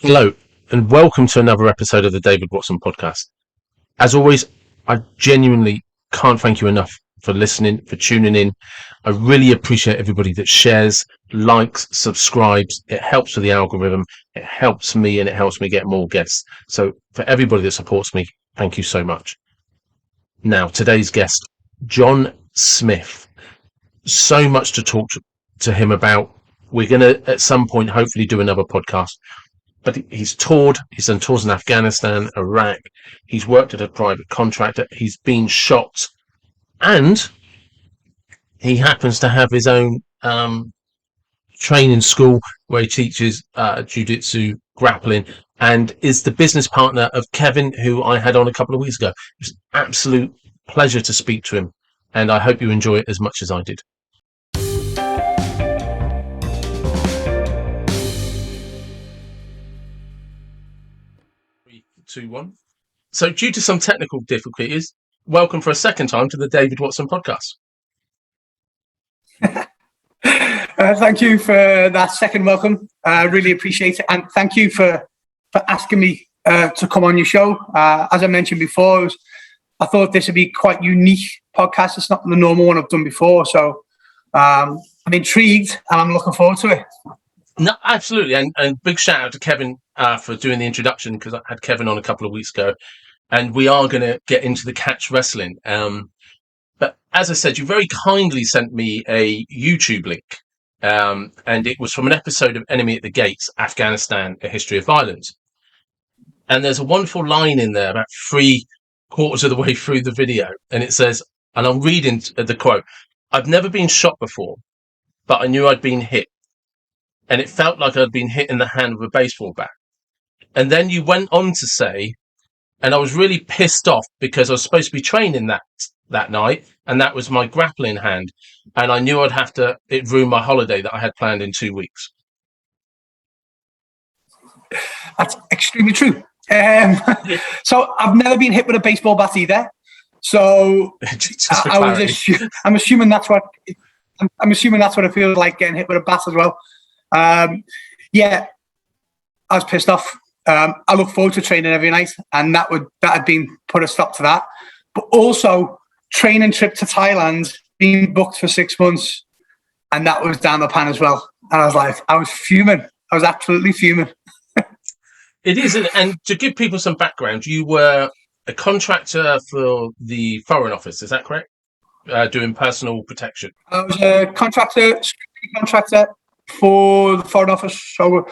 Hello, and welcome to another episode of the David Watson podcast. As always, I genuinely can't thank you enough for listening, for tuning in. I really appreciate everybody that shares, likes, subscribes. It helps with the algorithm. It helps me, and it helps me get more guests. So for everybody that supports me, thank you so much. Now, today's guest, John Smith. So much to talk to him about. We're going to, at some point, hopefully do another podcast. But he's toured, he's done tours in Afghanistan, Iraq, he's worked at a private contractor, he's been shot, and he happens to have his own training school where he teaches jiu-jitsu, grappling, and is the business partner of Kevin, who I had on a couple of weeks ago. It was an absolute pleasure to speak to him, and I hope you enjoy it as much as I did. 3, 2, 1. So, due to some technical difficulties, welcome for a second time to the David Watson podcast. Thank you for that second welcome. I really appreciate it. And thank you for asking me to come on your show. As I mentioned before, I thought this would be quite unique podcast. It's not the normal one I've done before. So I'm intrigued and I'm looking forward to it. No, absolutely. And big shout out to Kevin for doing the introduction, because I had Kevin on a couple of weeks ago. And we are going to get into the catch wrestling. But as I said, you very kindly sent me a YouTube link. And it was from an episode of Enemy at the Gates, Afghanistan, A History of Violence. And there's a wonderful line in there about 3/4 of the way through the video. And it says, and I'm reading the quote, "I've never been shot before, but I knew I'd been hit. And it felt like I'd been hit in the hand with a baseball bat." And then you went on to say, and I was really pissed off because I was supposed to be training that night, and that was my grappling hand. And I knew it ruined my holiday that I had planned in 2 weeks. That's extremely true. So I've never been hit with a baseball bat either. So I'm assuming that's what it feels like, getting hit with a bat as well. Yeah, I was pissed off. I look forward to training every night, and that had been put a stop to that. But also, training trip to Thailand being booked for 6 months, and that was down the pan as well. And I was fuming. I was absolutely fuming. It is, and to give people some background, you were a contractor for the Foreign Office, is that correct? Doing personal protection. I was a contractor for the Foreign Office. So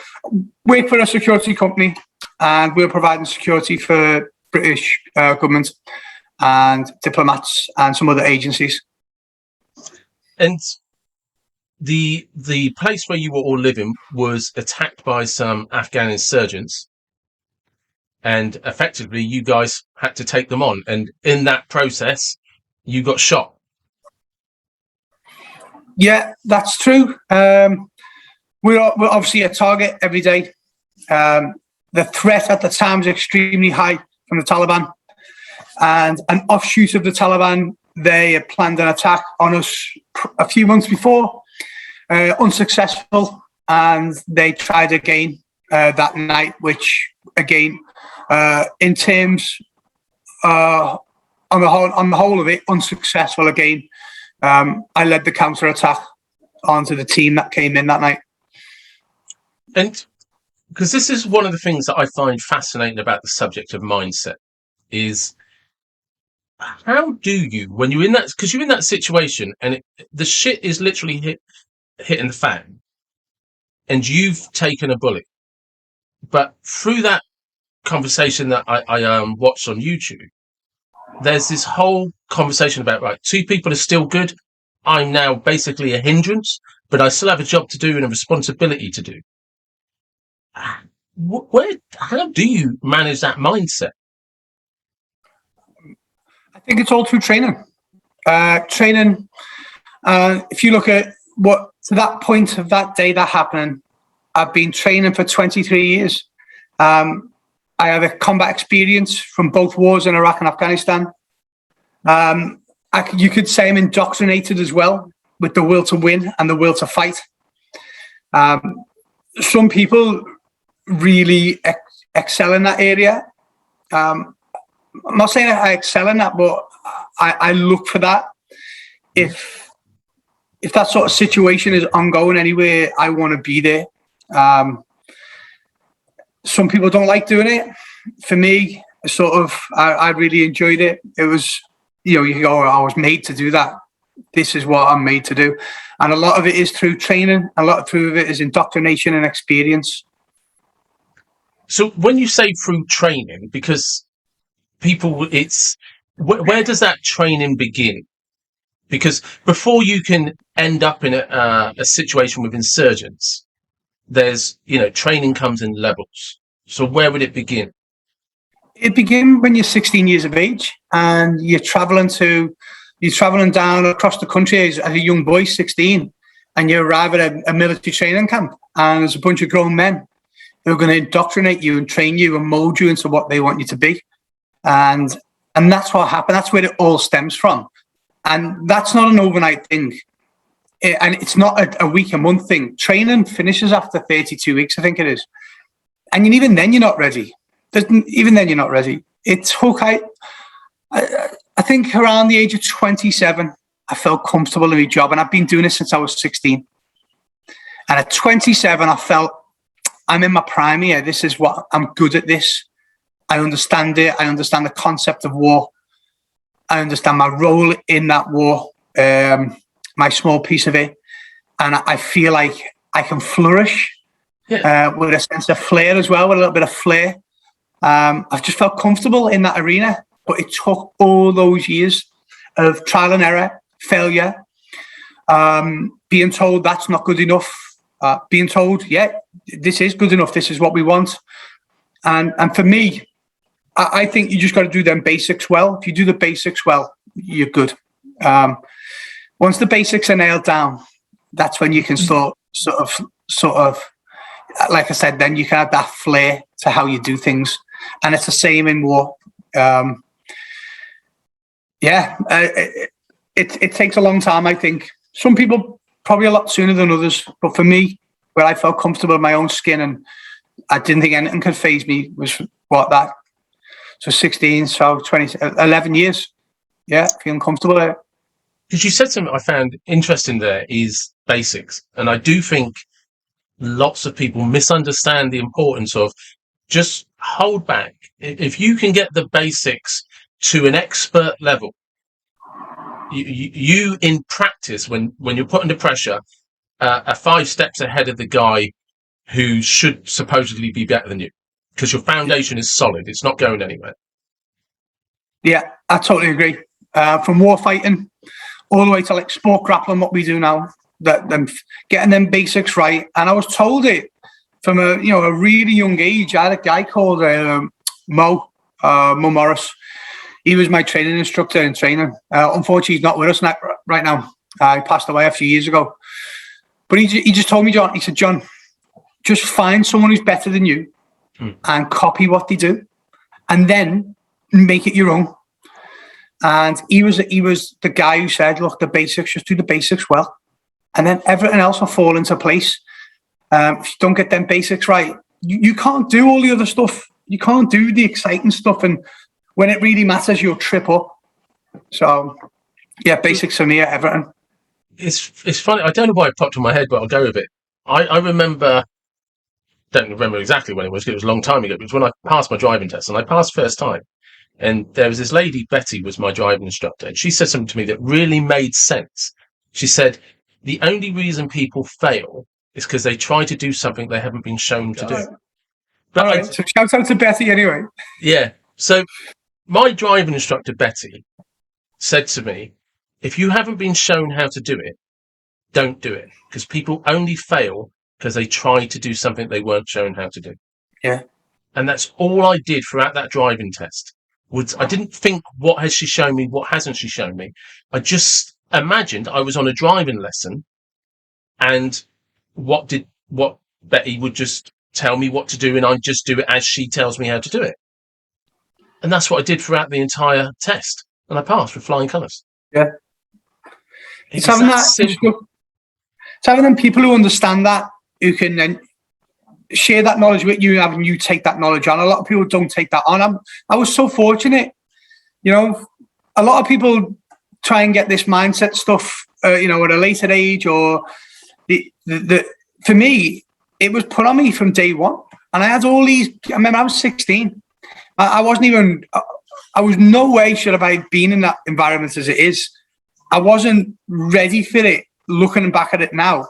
we worked for a security company, and we were providing security for British government and diplomats and some other agencies. And the place where you were all living was attacked by some Afghan insurgents, and effectively you guys had to take them on. And in that process, you got shot. Yeah, that's true. We're obviously a target every day. The threat at the time was extremely high from the Taliban, and an offshoot of the Taliban, they had planned an attack on us a few months before, unsuccessful, and they tried again that night, which again, in terms on the whole of it, unsuccessful again. I led the counter attack onto the team that came in that night. And because this is one of the things that I find fascinating about the subject of mindset, is how do you, when you're in that, because you're in that situation and the shit is literally hitting the fan, and you've taken a bullet, but through that conversation that I watched on YouTube, there's this whole conversation about, right, 2 people are still good. I'm now basically a hindrance, but I still have a job to do and a responsibility to do. How do you manage that mindset? I think it's all through training. If you look at what to that point of that day that happened, I've been training for 23 years. I have a combat experience from both wars in Iraq and Afghanistan. You could say I'm indoctrinated as well, with the will to win and the will to fight. Some people really excel in that area. I'm not saying I excel in that, but I look for that. If that sort of situation is ongoing anywhere, I want to be there. Some people don't like doing it. For me, I really enjoyed it. It was, you go, I was made to do that. This is what I'm made to do. And a lot of it is through training. A lot of it is indoctrination and experience. So when you say through training, because people, where does that training begin? Because before you can end up in a situation with insurgents, there's, training comes in levels. So where would it begin? It begins when you're 16 years of age and you're traveling down across the country as a young boy, 16, and you arrive at a military training camp, and there's a bunch of grown men who are going to indoctrinate you and train you and mold you into what they want you to be. And that's what happened. That's where it all stems from. And that's not an overnight thing. And it's not a week, a month thing. Training finishes after 32 weeks, I think it is. And even then, you're not ready. It took, I think around the age of 27, I felt comfortable in my job. And I've been doing it since I was 16. And at 27, I felt I'm in my prime here. This is what I'm good at this. I understand it. I understand the concept of war. I understand my role in that war, my small piece of it. And I feel like I can flourish with a sense of flair as well, with a little bit of flair. I've just felt comfortable in that arena. But it took all those years of trial and error, failure, being told that's not good enough, being told, yeah, this is good enough. This is what we want. And for me, I think you just got to do them basics well. If you do the basics well, you're good. Once the basics are nailed down, that's when you can start sort of, like I said, then you can add that flair to how you do things. And it's the same in war. It takes a long time, I think. Some people probably a lot sooner than others. But for me, where I felt comfortable in my own skin and I didn't think anything could faze me was so 16, so 20, 11 years. Yeah, feeling comfortable there. Because you said something I found interesting there is basics. And I do think lots of people misunderstand the importance of just hold back. If you can get the basics to an expert level, you in practice, when you're put under pressure, are 5 steps ahead of the guy who should supposedly be better than you. Because your foundation is solid. It's not going anywhere. Yeah, I totally agree. From war fighting all the way to like sport grappling, what we do now, that them getting them basics right. And I was told it from a really young age. I had a guy called Mo Morris. He was my training instructor in training. Unfortunately, he's not with us right now. He passed away a few years ago. But he just told me, John, he said, John, just find someone who's better than you and copy what they do and then make it your own. And he was the guy who said, look, the basics, just do the basics well. And then everything else will fall into place. If you don't get them basics right, you can't do all the other stuff. You can't do the exciting stuff. And when it really matters, you'll trip up. So, yeah, basics for me are everything. It's funny. I don't know why it popped in my head, but I'll go with it. I don't remember exactly when it was. It was a long time ago. It was when I passed my driving test, and I passed first time. And there was this lady, Betty, was my driving instructor, and she said something to me that really made sense. She said, the only reason people fail is because they try to do something they haven't been shown to do. But all right, so shout out to Betty anyway. Yeah. So my driving instructor, Betty, said to me, if you haven't been shown how to do it, don't do it. Because people only fail because they try to do something they weren't shown how to do. Yeah. And that's all I did throughout that driving test. I didn't think, what has she shown me? What hasn't she shown me? I just imagined I was on a driving lesson and what Betty would just tell me what to do and I'd just do it as she tells me how to do it. And that's what I did throughout the entire test. And I passed with flying colours. Yeah. It's having that simple. It's having them people who understand that, who can then share that knowledge with you and you take that knowledge on. A lot of people don't take that on. I was so fortunate, you know. A lot of people try and get this mindset stuff, you know, at a later age, or for me, it was put on me from day one. And I had all these. I remember I was 16. I wasn't even. I was no way should have I been in that environment as it is. I wasn't ready for it. Looking back at it now,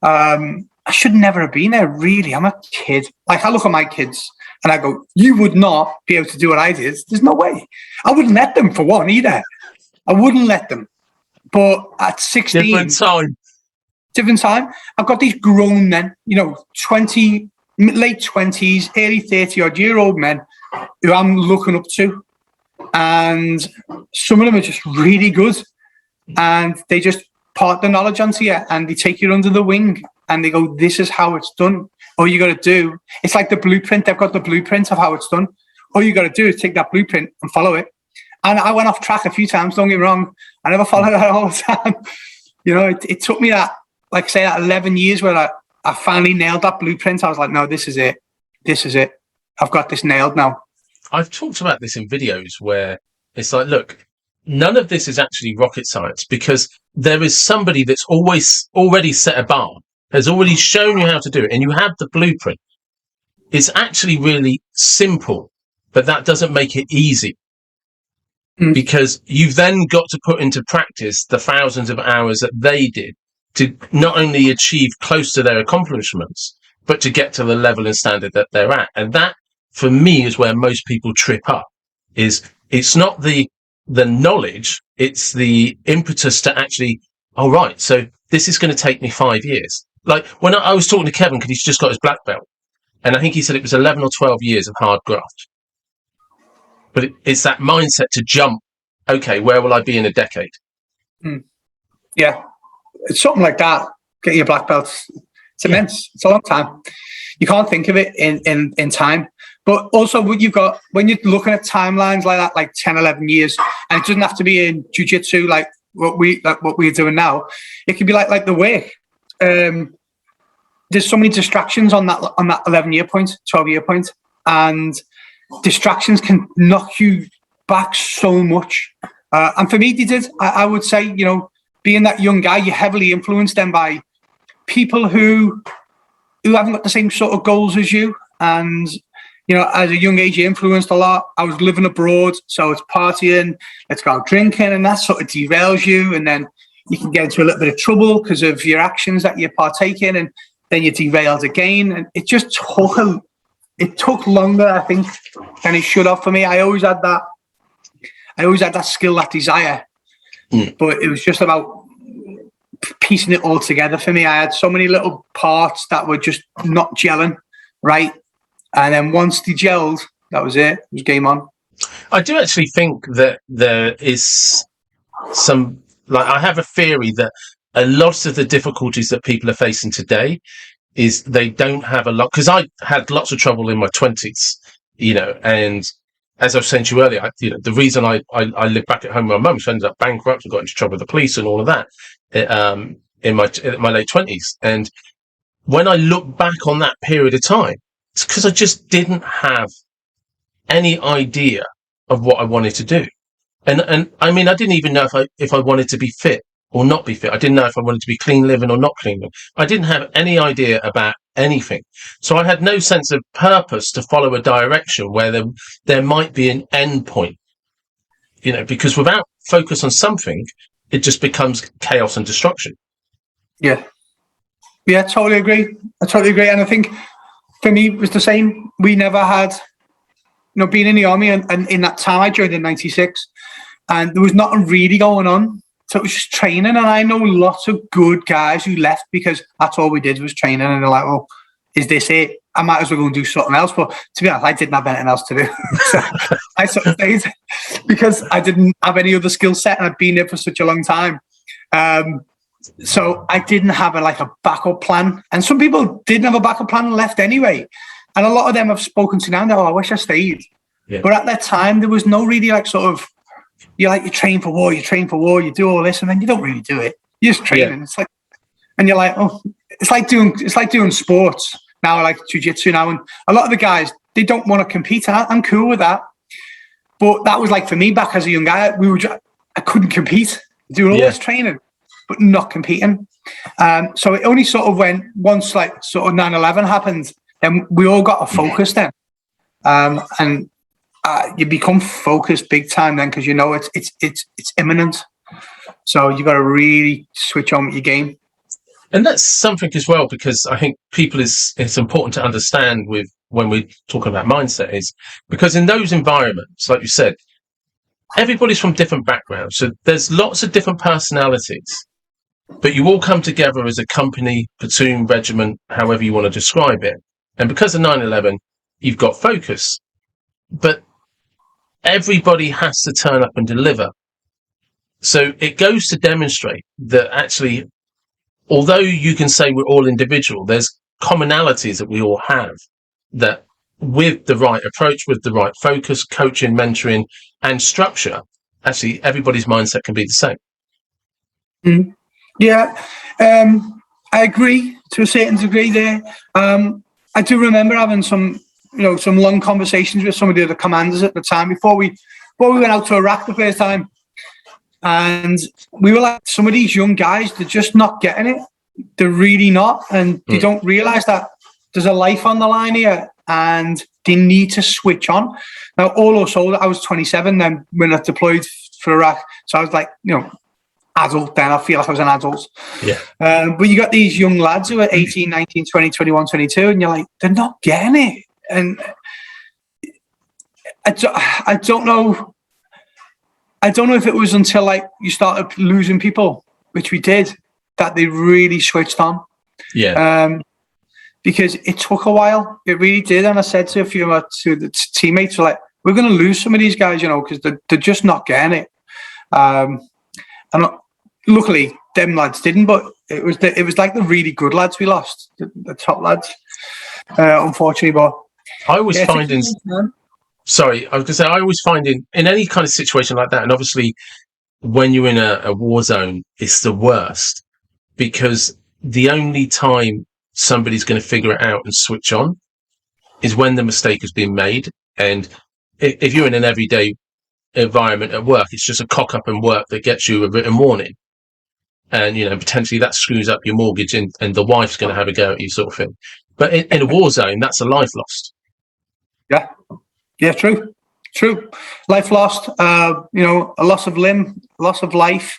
I should never have been there. Really, I'm a kid. Like, I look at my kids and I go, "You would not be able to do what I did. There's no way. I wouldn't let them, for one, either. I wouldn't let them." But at 16, different time. I've got these grown men, you know, late 20s, early 30-odd-year-old men who I'm looking up to, and some of them are just really good, and they just part the knowledge onto you, and they take you under the wing, and they go, "This is how it's done. All you got to do," it's like the blueprint. They've got the blueprint of how it's done. All you got to do is take that blueprint and follow it. And I went off track a few times, don't get me wrong. I never followed that all the time. You know, it took me that 11 years where I finally nailed that blueprint. I was like, no, this is it. This is it. I've got this nailed now. I've talked about this in videos where it's like, look, none of this is actually rocket science, because there is somebody that's already set a bar, has already shown you how to do it, and you have the blueprint. It's actually really simple, but that doesn't make it easy. Because you've then got to put into practice the thousands of hours that they did to not only achieve close to their accomplishments, but to get to the level and standard that they're at. And that, for me, is where most people trip up. It's not the knowledge, it's the impetus to actually, oh, right, so this is going to take me 5 years. Like, when I was talking to Kevin, because he's just got his black belt, and I think he said it was 11 or 12 years of hard graft. But it's that mindset to jump, okay, where will I be in a decade? Yeah, it's something like that. Get your black belts. It's immense. It's a long time. You can't think of it in time. But also, what you've got, when you're looking at timelines like that, like 10, 11 years, and it doesn't have to be in jiu-jitsu like what we're doing now. It could be like the work. There's so many distractions on that 11-year point, 12-year point, and distractions can knock you back so much. And for me, they did. I would say, you know, being that young guy, you're heavily influenced then by people who haven't got the same sort of goals as you. And, you know, as a young age, you influenced a lot. I was living abroad, so it's partying, let's go out drinking, and that sort of derails you. And then you can get into a little bit of trouble because of your actions that you partake in, and then you're derailed again. And it just took longer, I think, than it should have for me. I always had that skill, that desire, but it was just about piecing it all together for me. I had so many little parts that were just not gelling right, and then once they gelled, that was it. It was game on. I do actually think that there is some, like, I have a theory that a lot of the difficulties that people are facing today is they don't have a lot, because I had lots of trouble in my 20s, you know, and as I was saying to you earlier, the reason I lived back at home with my mum, so I ended up bankrupt and got into trouble with the police and all of that in my late 20s. And when I look back on that period of time, it's because I just didn't have any idea of what I wanted to do. And I mean, I didn't even know if I wanted to be fit or not be fit. I didn't know if I wanted to be clean living or not clean living. I didn't have any idea about anything. So I had no sense of purpose to follow a direction where there might be an end point, you know, because without focus on something, it just becomes chaos and destruction. Yeah. Yeah, I totally agree. And I think for me, it was the same. We never had, you know, being in the army, and in that time I joined in 96, and there was nothing really going on. So it was just training, and I know lots of good guys who left because that's all we did was training, and they're like, "Oh, is this it? I might as well go and do something else." But to be honest, I didn't have anything else to do. So I sort of stayed because I didn't have any other skill set, and I'd been there for such a long time. So I didn't have a backup plan, and some people didn't have a backup plan and left anyway. And a lot of them I've spoken to now. Oh, I wish I stayed. Yeah. But at that time, there was no really you train for war, you do all this, and then you don't really do it. You're just training. Yeah. It's like, and you're like, oh, it's like doing sports, now I like jiu-jitsu now. And a lot of the guys, they don't want to compete. And I'm cool with that. But that was like for me back as a young guy, I couldn't compete. Doing all this training, but not competing. So it only sort of went once like sort of 9/11 happened, then we all got a focus then. And you become focused big time then because you know it's imminent. So you got to really switch on with your game. And that's something as well, because I think it's important to understand with when we're talking about mindset is because in those environments, like you said, everybody's from different backgrounds. So there's lots of different personalities, but you all come together as a company, platoon, regiment, however you want to describe it. And because of 9/11, you've got focus, but everybody has to turn up and deliver. So it goes to demonstrate that actually, although you can say we're all individual, there's commonalities that we all have that with the right approach, with the right focus, coaching, mentoring, and structure, actually everybody's mindset can be the same. Yeah, I agree to a certain degree there. I do remember having some long conversations with some of the other commanders at the time before we went out to Iraq the first time. And we were like, some of these young guys, they're just not getting it. They're really not. And they don't realize that there's a life on the line here and they need to switch on. Now, all also, I was 27 then when I deployed for Iraq. So I was like, adult then. I feel like I was an adult. Yeah. But you got these young lads who are 18, 19, 20, 21, 22, and you're like, they're not getting it. And I don't know. I don't know if it was until like you started losing people, which we did, that they really switched on. Yeah. Because it took a while. It really did. And I said to a few of the teammates, like, we're going to lose some of these guys, because they're just not getting it. And luckily, them lads didn't, but it was like the really good lads we lost, the top lads, unfortunately. But I was finding. Sorry, I was going to say, I always find in any kind of situation like that, and obviously when you're in a war zone, it's the worst because the only time somebody's going to figure it out and switch on is when the mistake has been made. And if you're in an everyday environment at work, it's just a cock up in work that gets you a written warning. And, potentially that screws up your mortgage and the wife's going to have a go at you sort of thing. But in a war zone, that's a life lost. Yeah. Yeah, true. Life lost, a loss of limb, loss of life.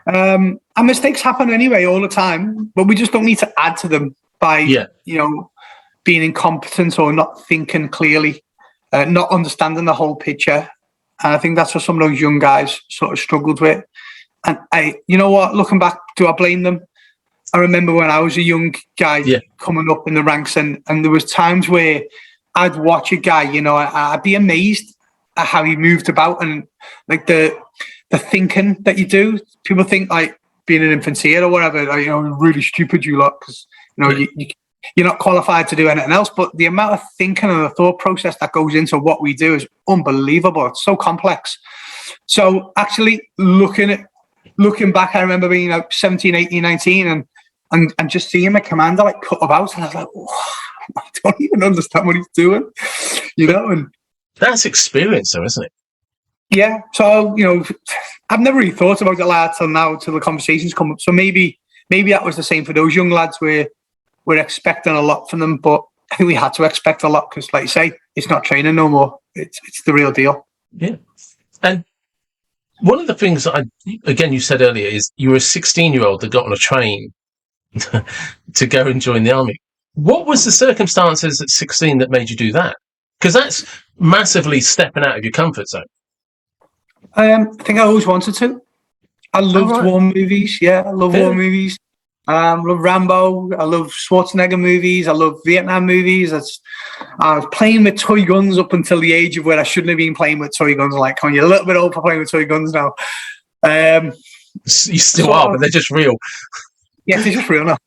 And mistakes happen anyway all the time, but we just don't need to add to them by, being incompetent or not thinking clearly, not understanding the whole picture. And I think that's what some of those young guys sort of struggled with. And looking back, do I blame them? I remember when I was a young guy coming up in the ranks and there was times where I'd watch a guy, I'd be amazed at how he moved about and like the thinking that you do. People think like being an infantier or whatever, like, really stupid you lot because, you're not qualified to do anything else. But the amount of thinking and the thought process that goes into what we do is unbelievable. It's so complex. So actually looking back, I remember being 17, 18, 19 and just seeing my commander like cut about and I was like, oh, I don't even understand what he's doing, and that's experience though, isn't it? Yeah. So, I've never really thought about it like that till now, till the conversations come up. So maybe that was the same for those young lads where we're expecting a lot from them, but I think we had to expect a lot because, like you say, it's not training no more. It's the real deal. Yeah. And one of the things you said earlier is you were a 16-year-old that got on a train to go and join the army. What was the circumstances at 16 that made you do that? Because that's massively stepping out of your comfort zone. I think I always wanted to. I loved war movies. Yeah, I love war movies. I love Rambo. I love Schwarzenegger movies. I love Vietnam movies. I was playing with toy guns up until the age of where I shouldn't have been playing with toy guns. Like, you're a little bit old for playing with toy guns now. You still are, but they're just real. Yeah, they're just real now.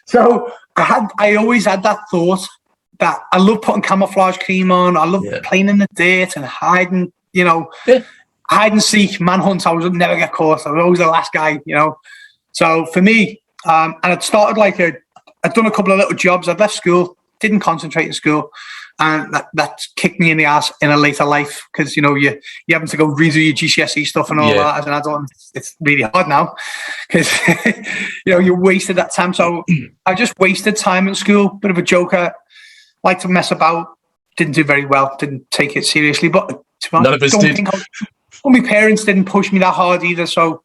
So I always had that thought that I love putting camouflage cream on. I love playing in the dirt and hiding, hide and seek, manhunt. I would never get caught. I was always the last guy, So for me, and it started like I'd done a couple of little jobs. I'd left school, didn't concentrate in school, and that kicked me in the ass in a later life because you having to go redo your GCSE stuff and all that as an adult. It's really hard now because you wasted that time. So I just wasted time in school. Bit of a joker, liked to mess about. Didn't do very well. Didn't take it seriously. But to be honest, none of us did. My parents didn't push me that hard either. So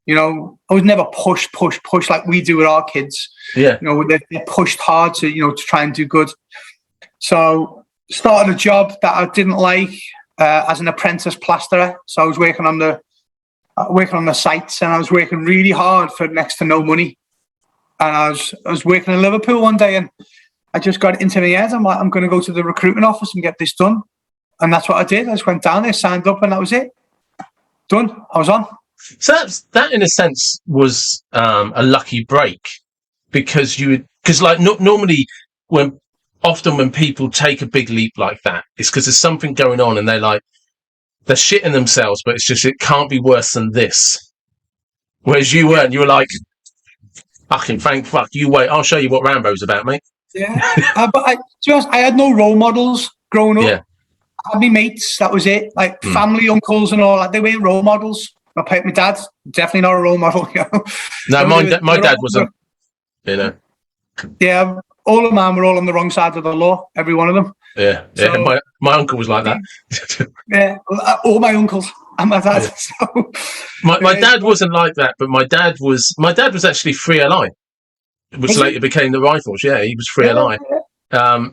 I was never push like we do with our kids. Yeah. They're pushed hard to try and do good. So started a job that I didn't like as an apprentice plasterer. So I was working on the sites, and I was working really hard for next to no money. And I was working in Liverpool one day, and I just got it into my head. I'm like, I'm going to go to the recruitment office and get this done. And that's what I did. I just went down there, signed up, and that was it. Done. I was on. So that in a sense was a lucky break because normally often when people take a big leap like that, it's because there's something going on and they're shitting themselves, but it's just, it can't be worse than this. Whereas you weren't, you were like, fucking thank fuck, you wait, I'll show you what Rambo's about, mate. Yeah. But to be honest, I had no role models growing up. Yeah. I had my mates, that was it. Like family, uncles and all that, they weren't role models. My dad, definitely not a role model. No, my dad wasn't, Yeah, all of mine were all on the wrong side of the law, every one of them. Yeah, so, my uncle was like that. Yeah, all my uncles and my dad. Yeah. So, my dad wasn't like that, but my dad was actually Free LI, which later became the Rifles. Yeah, he was Free LI. Yeah.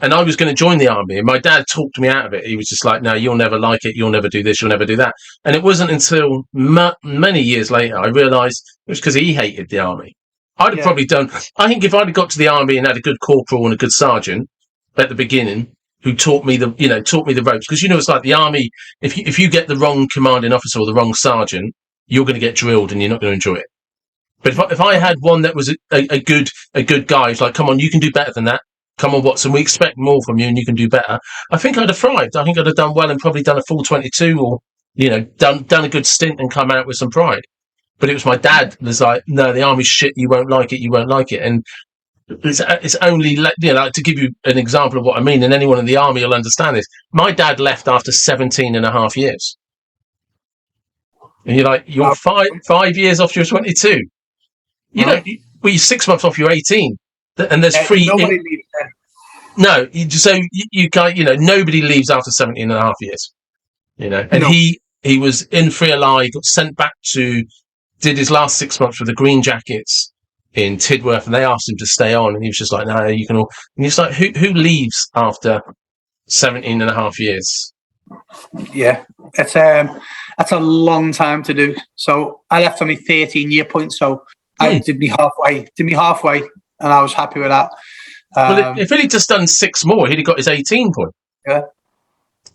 And I was going to join the army, and my dad talked me out of it. He was just like, no, you'll never like it. You'll never do this. You'll never do that. And it wasn't until many years later I realised it was because he hated the army. I'd have probably done, I think if I'd have got to the army and had a good corporal and a good sergeant at the beginning who taught me the ropes, because, it's like the army, if you get the wrong commanding officer or the wrong sergeant, you're going to get drilled and you're not going to enjoy it. But if I had one that was a good guy, who's like, come on, you can do better than that. Come on, Watson, we expect more from you and you can do better. I think I'd have thrived. I think I'd have done well and probably done a full 22 or, done a good stint and come out with some pride. But it was my dad was like, no, the army's shit. You won't like it. You won't like it. And it's only, to give you an example of what I mean, and anyone in the army will understand this. My dad left after 17 and a half years. And you're like, you're 5 years off your 22. You're 6 months off your 18. And there's free. Nobody leaves then. No, so you can't. Nobody leaves after 17 and a half years. And he was in Free LI, got sent back did his last 6 months with the Green Jackets in Tidworth, and they asked him to stay on, and he was just like, no, you can all. And he's like, who leaves after 17 and a half years? Yeah, that's a long time to do. So I left on my 13-year point, so I did me halfway. And I was happy with that. Well, if he'd just done 6 more, he'd have got his 18 point. Yeah.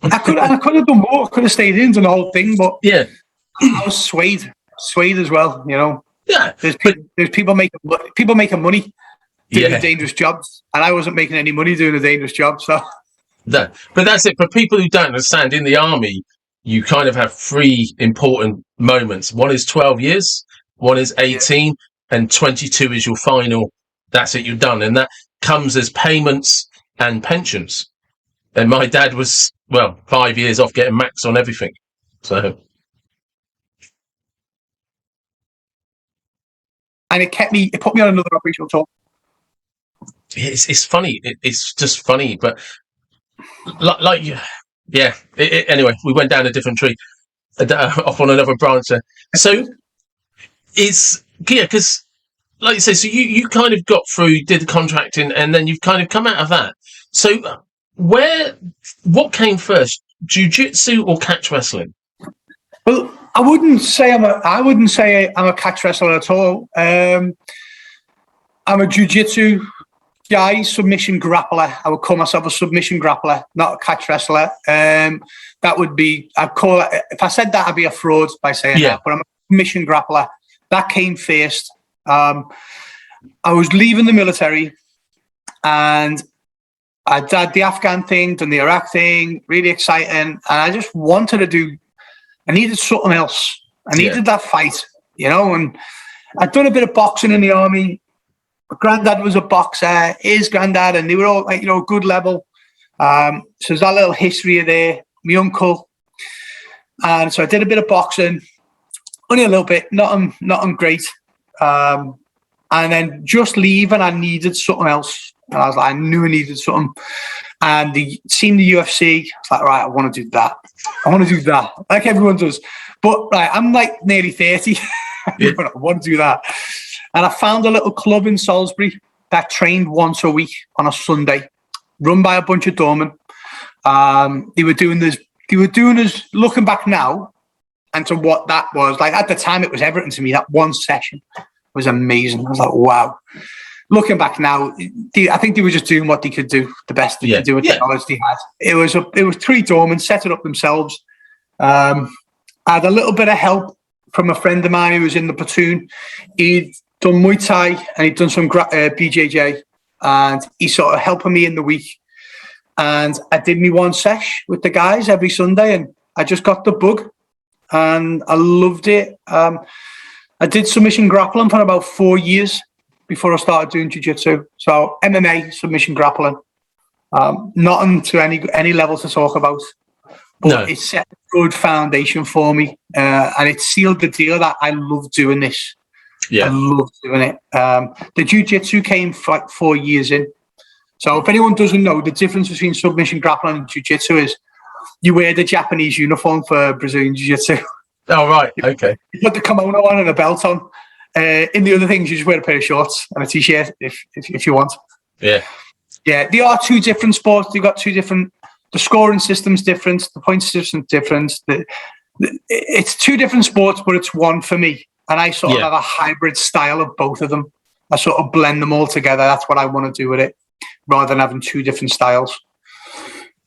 I could have done more. I could have stayed in the whole thing, but I was swayed as well, Yeah. There's people making money doing dangerous jobs, and I wasn't making any money doing a dangerous job. So, but that's it. For people who don't understand, in the army, you kind of have 3 important moments. One is 12 years, one is 18, and 22 is your final. That's it, you're done. And that comes as payments and pensions. And my dad was, 5 years off getting max on everything. So. And it put me on another operational tour. It's funny. It's just funny. But anyway, we went down a different tree, off on another branch there. So because, like you say, so you kind of got through, did the contracting, and then you've kind of come out of that. So what came first, jiu-jitsu or catch wrestling? Well, I wouldn't say I'm a catch wrestler at all. I'm a jiu-jitsu guy, submission grappler. I would call myself a submission grappler, not a catch wrestler. That would be, I'd call it, if I said that, I'd be a fraud by saying that, but I'm a submission grappler. That came first. I was leaving the military and I did the Afghan thing, done the Iraq thing, really exciting. And I just wanted to I needed something else. I needed that fight, and I'd done a bit of boxing in the army, my granddad was a boxer, his granddad, and they were all like, good level. So there's that little history there. My uncle. And so I did a bit of boxing, only a little bit, nothing great. And then just leaving, I needed something else. And I was like, I knew I needed something. And seeing the UFC, I was like, right, I want to do that. Like everyone does. But right, I'm like nearly 30. I want to do that. And I found a little club in Salisbury that trained once a week on a Sunday, run by a bunch of doormen. They were doing this, looking back now, and to what that was, like at the time, it was everything to me. That one session was amazing. I was like, wow. Looking back now, I think they were just doing what they could do, the best they could do with the knowledge they had. It was 3 doormen, set it up themselves. I had a little bit of help from a friend of mine who was in the platoon. He'd done Muay Thai and he'd done some BJJ, and he's sort of helping me in the week. And I did me one sesh with the guys every Sunday, and I just got the bug, and I loved it. I did submission grappling for about 4 years before I started doing jiu-jitsu. So MMA, submission grappling, nothing to any level to talk about. But it set a good foundation for me, and it sealed the deal that I love doing this. Yeah, I love doing it. The jiu-jitsu came like 4 years in. So if anyone doesn't know, the difference between submission grappling and jiu-jitsu is you wear the Japanese uniform for Brazilian jiu-jitsu. Oh, right. Okay. You put the kimono on and a belt on. In the other things, you just wear a pair of shorts and a t-shirt if you want. Yeah. Yeah, they are 2 different sports. They've got 2 different... The scoring system's different. The point system's different. It's 2 different sports, but it's one for me. And I sort of have a hybrid style of both of them. I sort of blend them all together. That's what I want to do with it, rather than having 2 different styles.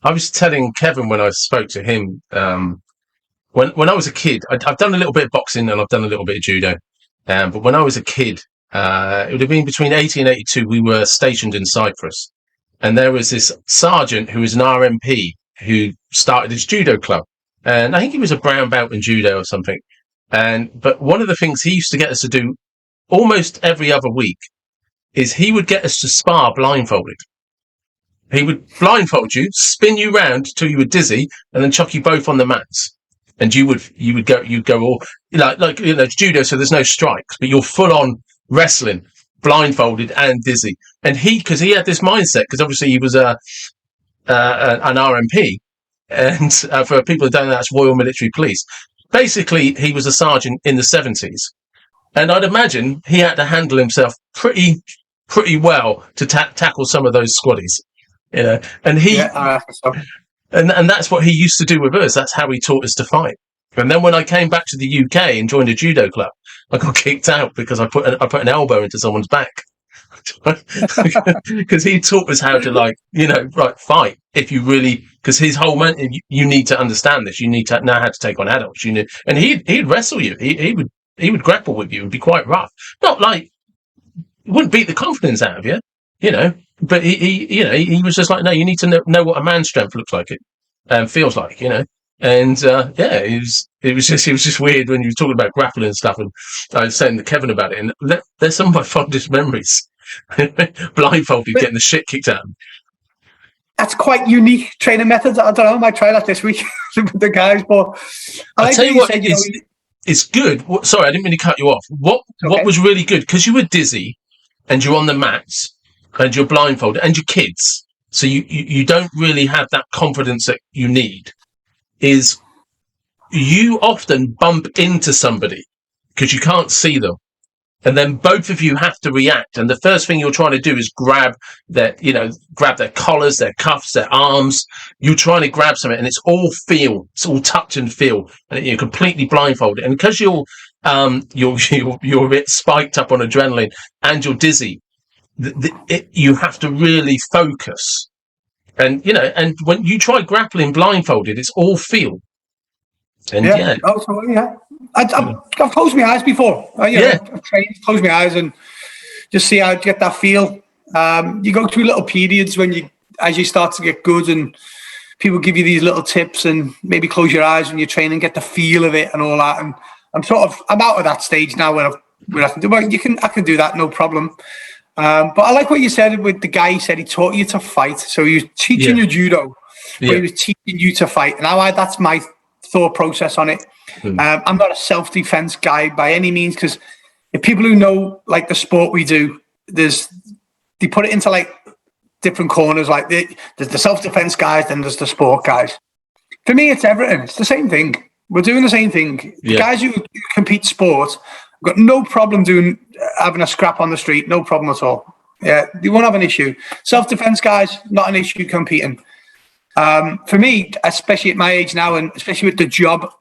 I was telling Kevin when I spoke to him, when I was a kid, I've done a little bit of boxing and I've done a little bit of judo. But when I was a kid, it would have been between 80 and 82, we were stationed in Cyprus. And there was this sergeant who was an RMP who started his judo club. And I think he was a brown belt in judo or something. But one of the things he used to get us to do almost every other week is he would get us to spar blindfolded. He would blindfold you, spin you round till you were dizzy, and then chuck you both on the mats. And you'd go all like judo, so there's no strikes, but you're full on wrestling, blindfolded and dizzy. And because he had this mindset, because obviously he was an RMP, and for people who don't know, that's Royal Military Police. Basically, he was a sergeant in the 70s, and I'd imagine he had to handle himself pretty well to tackle some of those squaddies, And he and that's what he used to do with us. That's how he taught us to fight. And then when I came back to the UK and joined a judo club, I got kicked out because I put an elbow into someone's back. Because he taught us how to fight. If you really, because his whole man, you need to understand this. You need to know how to take on adults. And he'd wrestle you. He would grapple with you and be quite rough. Not like, he wouldn't beat the confidence out of you, But he was just like, no, you need to know what a man's strength looks like, it feels like, And it was just weird when you were talking about grappling and stuff. And I was saying to Kevin about it, and there's some of my fondest memories. Blindfolded, getting the shit kicked out of me. That's quite unique training methods. I don't know. I might try that this week with the guys. But I'll tell you what, it's good. Sorry, I didn't mean to cut you off. What was really good, because you were dizzy and you're on the mats and you're blindfolded and you're kids, so you don't really have that confidence that you need, is you often bump into somebody because you can't see them. And then both of you have to react. And the first thing you're trying to do is grab their collars, their cuffs, their arms. You're trying to grab something, and it's all feel. It's all touch and feel. And you're completely blindfolded. And because you're a bit spiked up on adrenaline and you're dizzy, you have to really focus. And, and when you try grappling blindfolded, it's all feel. And I've closed my eyes before. I've trained, closed my eyes and just see how I get that feel. You go through little periods as you start to get good, and people give you these little tips, and maybe close your eyes when you train and get the feel of it and all that. And I'm out of that stage now where I can do. Well, I can do that, no problem. But I like what you said with the guy. He said he taught you to fight, so he was teaching you judo, but he was teaching you to fight. And that's my thought process on it. I'm not a self-defense guy by any means, because if people who know like the sport we do, they put it into like different corners. Like there's the self-defense guys, then there's the sport guys. For me, it's everything. It's the same thing. We're doing the same thing. The guys who compete sport got no problem having a scrap on the street. No problem at all. Yeah, you won't have an issue. Self-defense guys, not an issue competing. For me, especially at my age now, and especially with the job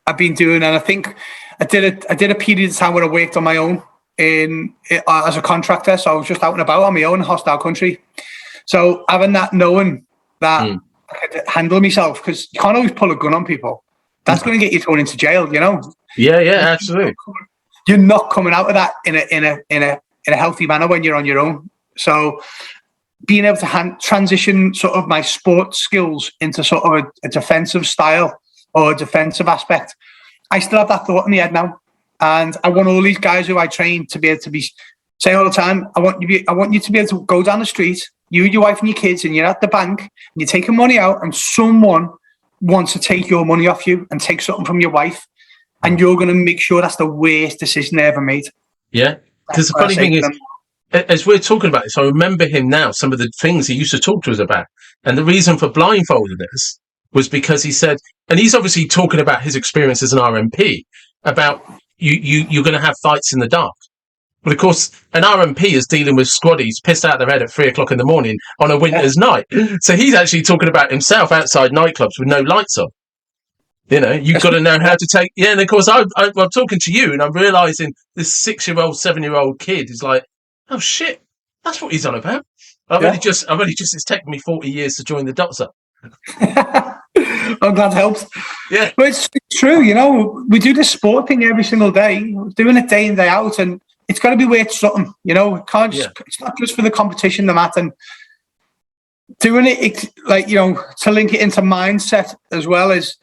I've been doing, and I think I did a period of time where I worked on my own as a contractor. So I was just out and about on my own in hostile country. So having that, knowing that I could handle myself, because you can't always pull a gun on people. That's going to get you thrown into jail, you know. Yeah, absolutely. You're not coming out of that in a healthy manner when you're on your own. So being able to transition sort of my sports skills into sort of a defensive style or a defensive aspect, I still have that thought in my head now. And I want all these guys who I train to be able to say all the time, I want you to be able to go down the street, you, your wife and your kids, and you're at the bank and you're taking money out, and someone wants to take your money off you and take something from your wife, and you're going to make sure that's the worst decision they ever made. Yeah, because the funny thing is, as we're talking about this, I remember him now, some of the things he used to talk to us about. And the reason for blindfolding us was because he said, and he's obviously talking about his experience as an RMP, about you're going to have fights in the dark. But of course, an RMP is dealing with squaddies pissed out of their head at 3:00 in the morning on a winter's night. So he's actually talking about himself outside nightclubs with no lights on. You know, you've got to know how to take. Yeah, and of course, I'm talking to you, and I'm realizing this 6-year-old, 7-year-old kid is like, oh shit, that's what he's on about. I've only just. It's taken me 40 years to join the dots up. I'm glad it helps. Yeah, but it's true. You know, we do this sport thing every single day, doing it day in, day out, and it's got to be worth something. You know, it can't just, it's not just for the competition, the mat, and doing it like, you know, to link it into mindset as well as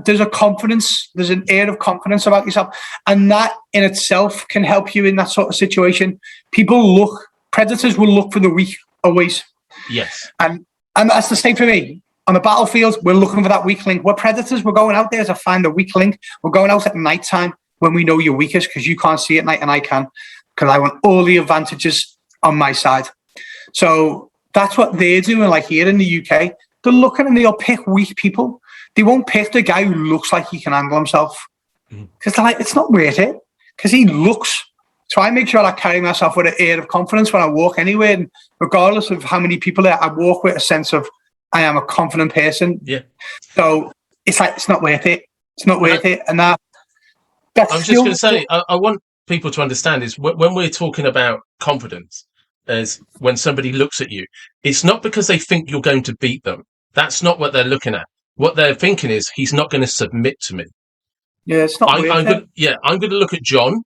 there's a confidence, there's an air of confidence about yourself, and that in itself can help you in that sort of situation. Predators will look for the weak always. Yes, and that's the same for me. On the battlefield, we're looking for that weak link. We're predators. We're going out there to find the weak link. We're going out at night time when we know you're weakest, because you can't see at night and I can, because I want all the advantages on my side. So that's what they're doing. Like here in the UK, they're looking and they'll pick weak people. They won't pick the guy who looks like he can handle himself, because they're like, it's not worth it, because he looks. So I make sure I carry myself with an air of confidence when I walk anywhere, and regardless of how many people there, I walk with a sense of I am a confident person. Yeah. So it's like, it's not worth it. It's not worth it. And that's I was just going to say, I want people to understand is when we're talking about confidence, as when somebody looks at you, it's not because they think you're going to beat them. That's not what they're looking at. What they're thinking is, he's not going to submit to me. Yeah, it's not worth it. I'm going to look at John.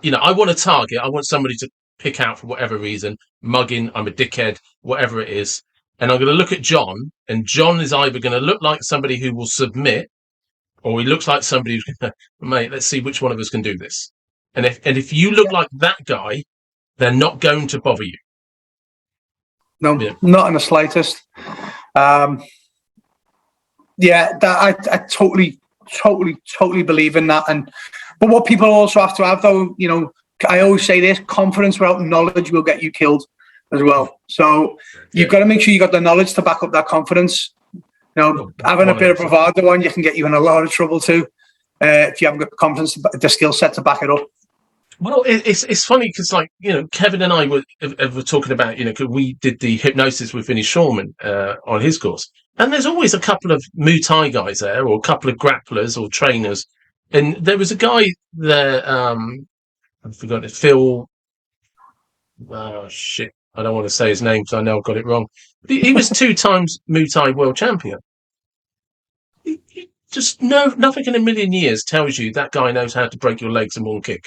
You know, I want a target. I want somebody to pick out for whatever reason. Mugging, I'm a dickhead, whatever it is. And I'm going to look at John, and John is either going to look like somebody who will submit, or he looks like somebody who's going to, mate, let's see which one of us can do this. And if you look like that guy, they're not going to bother you. No, not in the slightest. I totally believe in that. But what people also have to have, though, you know, I always say this: confidence without knowledge will get you killed as well. So you've got to make sure you got the knowledge to back up that confidence. You know, having a bit of bravado on you can get you in a lot of trouble too, if you haven't got the confidence, the skill set to back it up. Well, it's funny because, like, you know, Kevin and I were talking about, you know, because we did the hypnosis with Vinny Shawman on his course, and there's always a couple of Muay Thai guys there, or a couple of grapplers or trainers, and there was a guy there. I've forgotten it. Phil. Oh shit! I don't want to say his name because I know I've got it wrong. But he was 2 times Muay Thai world champion. Just nothing in a million years tells you that guy knows how to break your legs in one kick.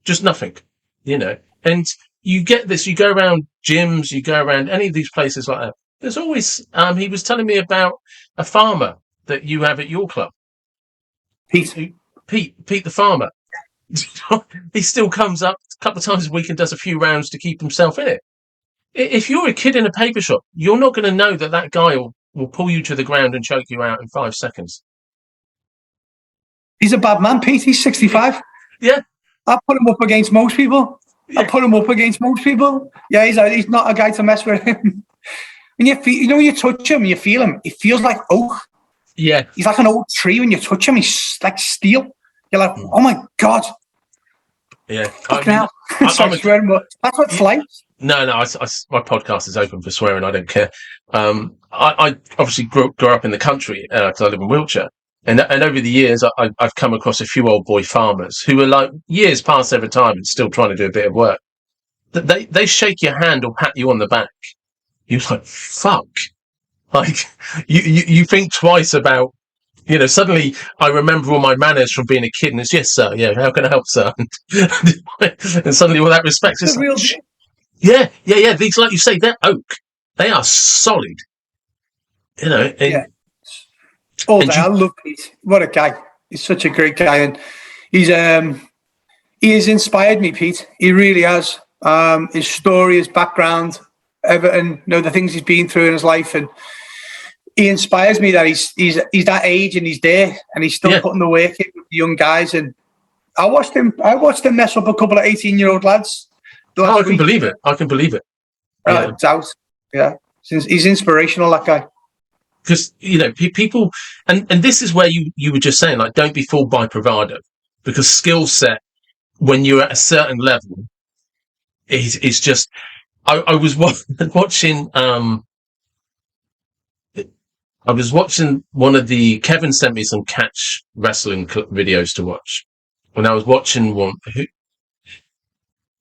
Just nothing, you know. And you get this, you go around gyms, you go around any of these places like that. There's always, he was telling me about a farmer that you have at your club. Pete the farmer. He still comes up a couple of times a week and does a few rounds to keep himself in it. If you're a kid in a paper shop, you're not going to know that guy will pull you to the ground and choke you out in 5 seconds. He's a bad man, Pete. He's 65. Yeah. I put him up against most people. Yeah, he's not a guy to mess with him. When when you touch him, you feel him. He feels like oak. Yeah. He's like an old tree. When you touch him, he's like steel. You're like, oh my God. Yeah. That's what it's like. No, my podcast is open for swearing. I don't care. I obviously grew up in the country because I live in Wiltshire. And over the years, I've come across a few old boy farmers who are like years past their retirement, still trying to do a bit of work. They shake your hand or pat you on the back. You're like, fuck. Like, you think twice about, suddenly I remember all my manners from being a kid and it's, yes, sir. Yeah. How can I help, sir? And suddenly all that respect is like, yeah. These, like you say, they're oak. They are solid. Yeah. I love Pete. What a guy. He's such a great guy. And he has inspired me, Pete. He really has. His story, his background, everything, the things he's been through in his life. And he inspires me that he's that age and he's there and he's still putting the work in with the young guys. And I watched him mess up a couple of 18-year-old lads. I can believe it. Doubt. Yeah. He's inspirational, that guy. Because, people, and this is where you were just saying, like, don't be fooled by bravado, because skill set, when you're at a certain level, is just, I was watching, one of the, Kevin sent me some catch wrestling videos to watch. When I was watching one,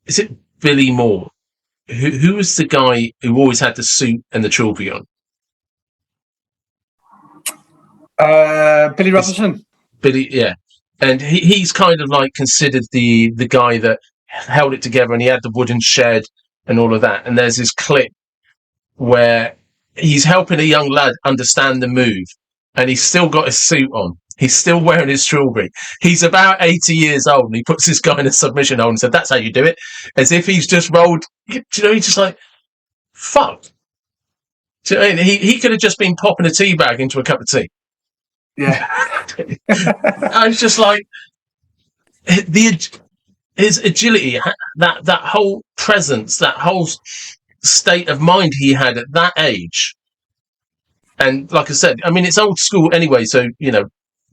is it Billy Moore? Who was the guy who always had the suit and the trophy on? Billy Robinson. Billy, yeah. And he's kind of like considered the guy that held it together, and he had the wooden shed and all of that. And there's this clip where he's helping a young lad understand the move, and he's still got his suit on. He's still wearing his strawberry. He's about 80 years old, and he puts this guy in a submission hold and said, "That's how you do it." As if he's just rolled. He's just like, fuck. Do you know what I mean? He could have just been popping a tea bag into a cup of tea. Yeah. I was just like, his agility, that whole presence, that whole state of mind he had at that age. And like I said, I mean, it's old school anyway. So,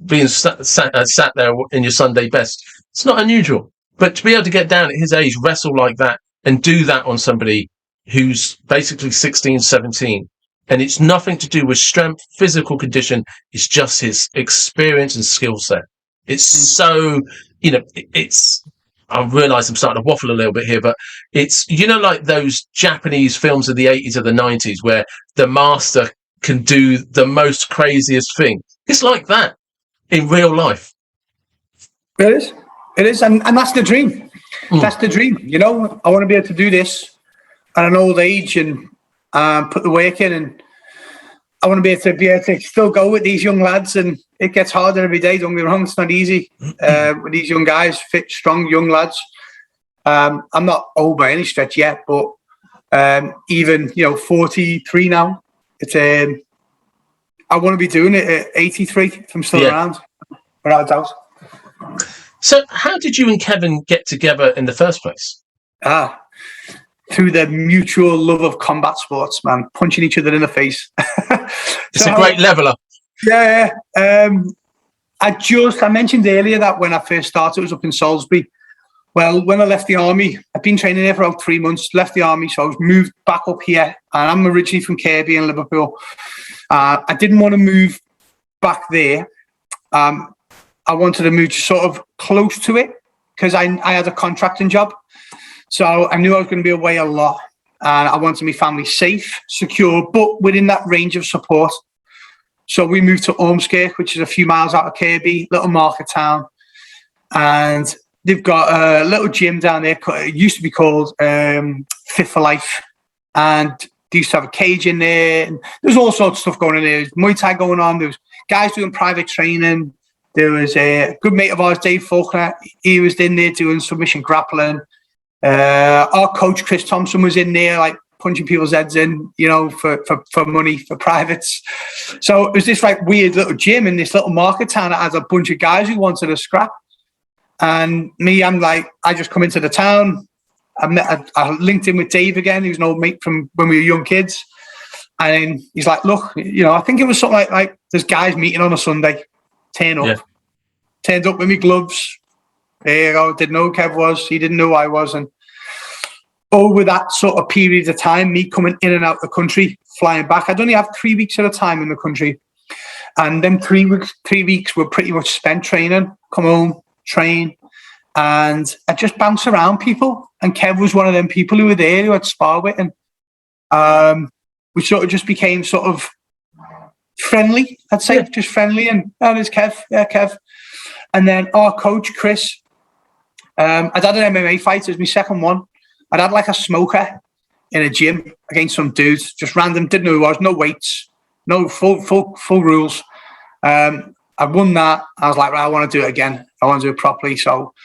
being sat there in your Sunday best, it's not unusual. But to be able to get down at his age, wrestle like that, and do that on somebody who's basically 16, 17, and it's nothing to do with strength, physical condition. It's just his experience and skill set. It's so, I realise I'm starting to waffle a little bit here, but it's, like those Japanese films of the 80s or the 90s where the master can do the most craziest thing. It's like that in real life. It is. And that's the dream. That's the dream. I want to be able to do this at an old age and put the work in, and I want to be able to still go with these young lads. And it gets harder every day. Don't get me wrong; it's not easy with these young guys, fit, strong, young lads. I'm not old by any stretch yet, but even 43 now. It's I want to be doing it at 83 if I'm still around, without a doubt. So, how did you and Kevin get together in the first place? Through the mutual love of combat sports, man, punching each other in the face. It's a great leveler. Yeah. I mentioned earlier that when I first started, it was up in Salisbury. Well, when I left the army, I've been training there for about 3 months, left the army, so I was moved back up here. And I'm originally from Kirby in Liverpool. I didn't want to move back there. I wanted to move sort of close to it because I had a contracting job. So I knew I was going to be away a lot. And I wanted my family safe, secure, but within that range of support. So we moved to Ormskirk, which is a few miles out of Kirby, little market town. And they've got a little gym down there. It used to be called Fit for Life. And they used to have a cage in there. And there's all sorts of stuff going on there. There's Muay Thai going on. There was guys doing private training. There was a good mate of ours, Dave Faulkner. He was in there doing submission grappling. Our coach, Chris Thompson, was in there, like, punching people's heads in, for money, for privates. So it was this like weird little gym in this little market town that has a bunch of guys who wanted to scrap. And me, I'm like, I just come into the town. I linked in with Dave again, who's an old mate from when we were young kids. And he's like, look, I think it was something like there's guys meeting on a Sunday. Turn up. Yeah. Turned up with me gloves. There you go. Didn't know who Kev was. He didn't know who I was. And over that sort of period of time, me coming in and out the country, flying back, I'd only have 3 weeks at a time in the country. And then 3 weeks were pretty much spent training, come home, train. And I just bounce around people. And Kev was one of them people who were there, who I'd spar with. And we sort of just became sort of friendly, I'd say, just friendly. And there's Kev, Kev. And then our coach, Chris, I'd had an MMA fight. It was my second one. I'd had like a smoker in a gym against some dudes, just random, didn't know who it was, no weights, no full rules. I won that. I was like, right, I want to do it again. I want to do it properly. So,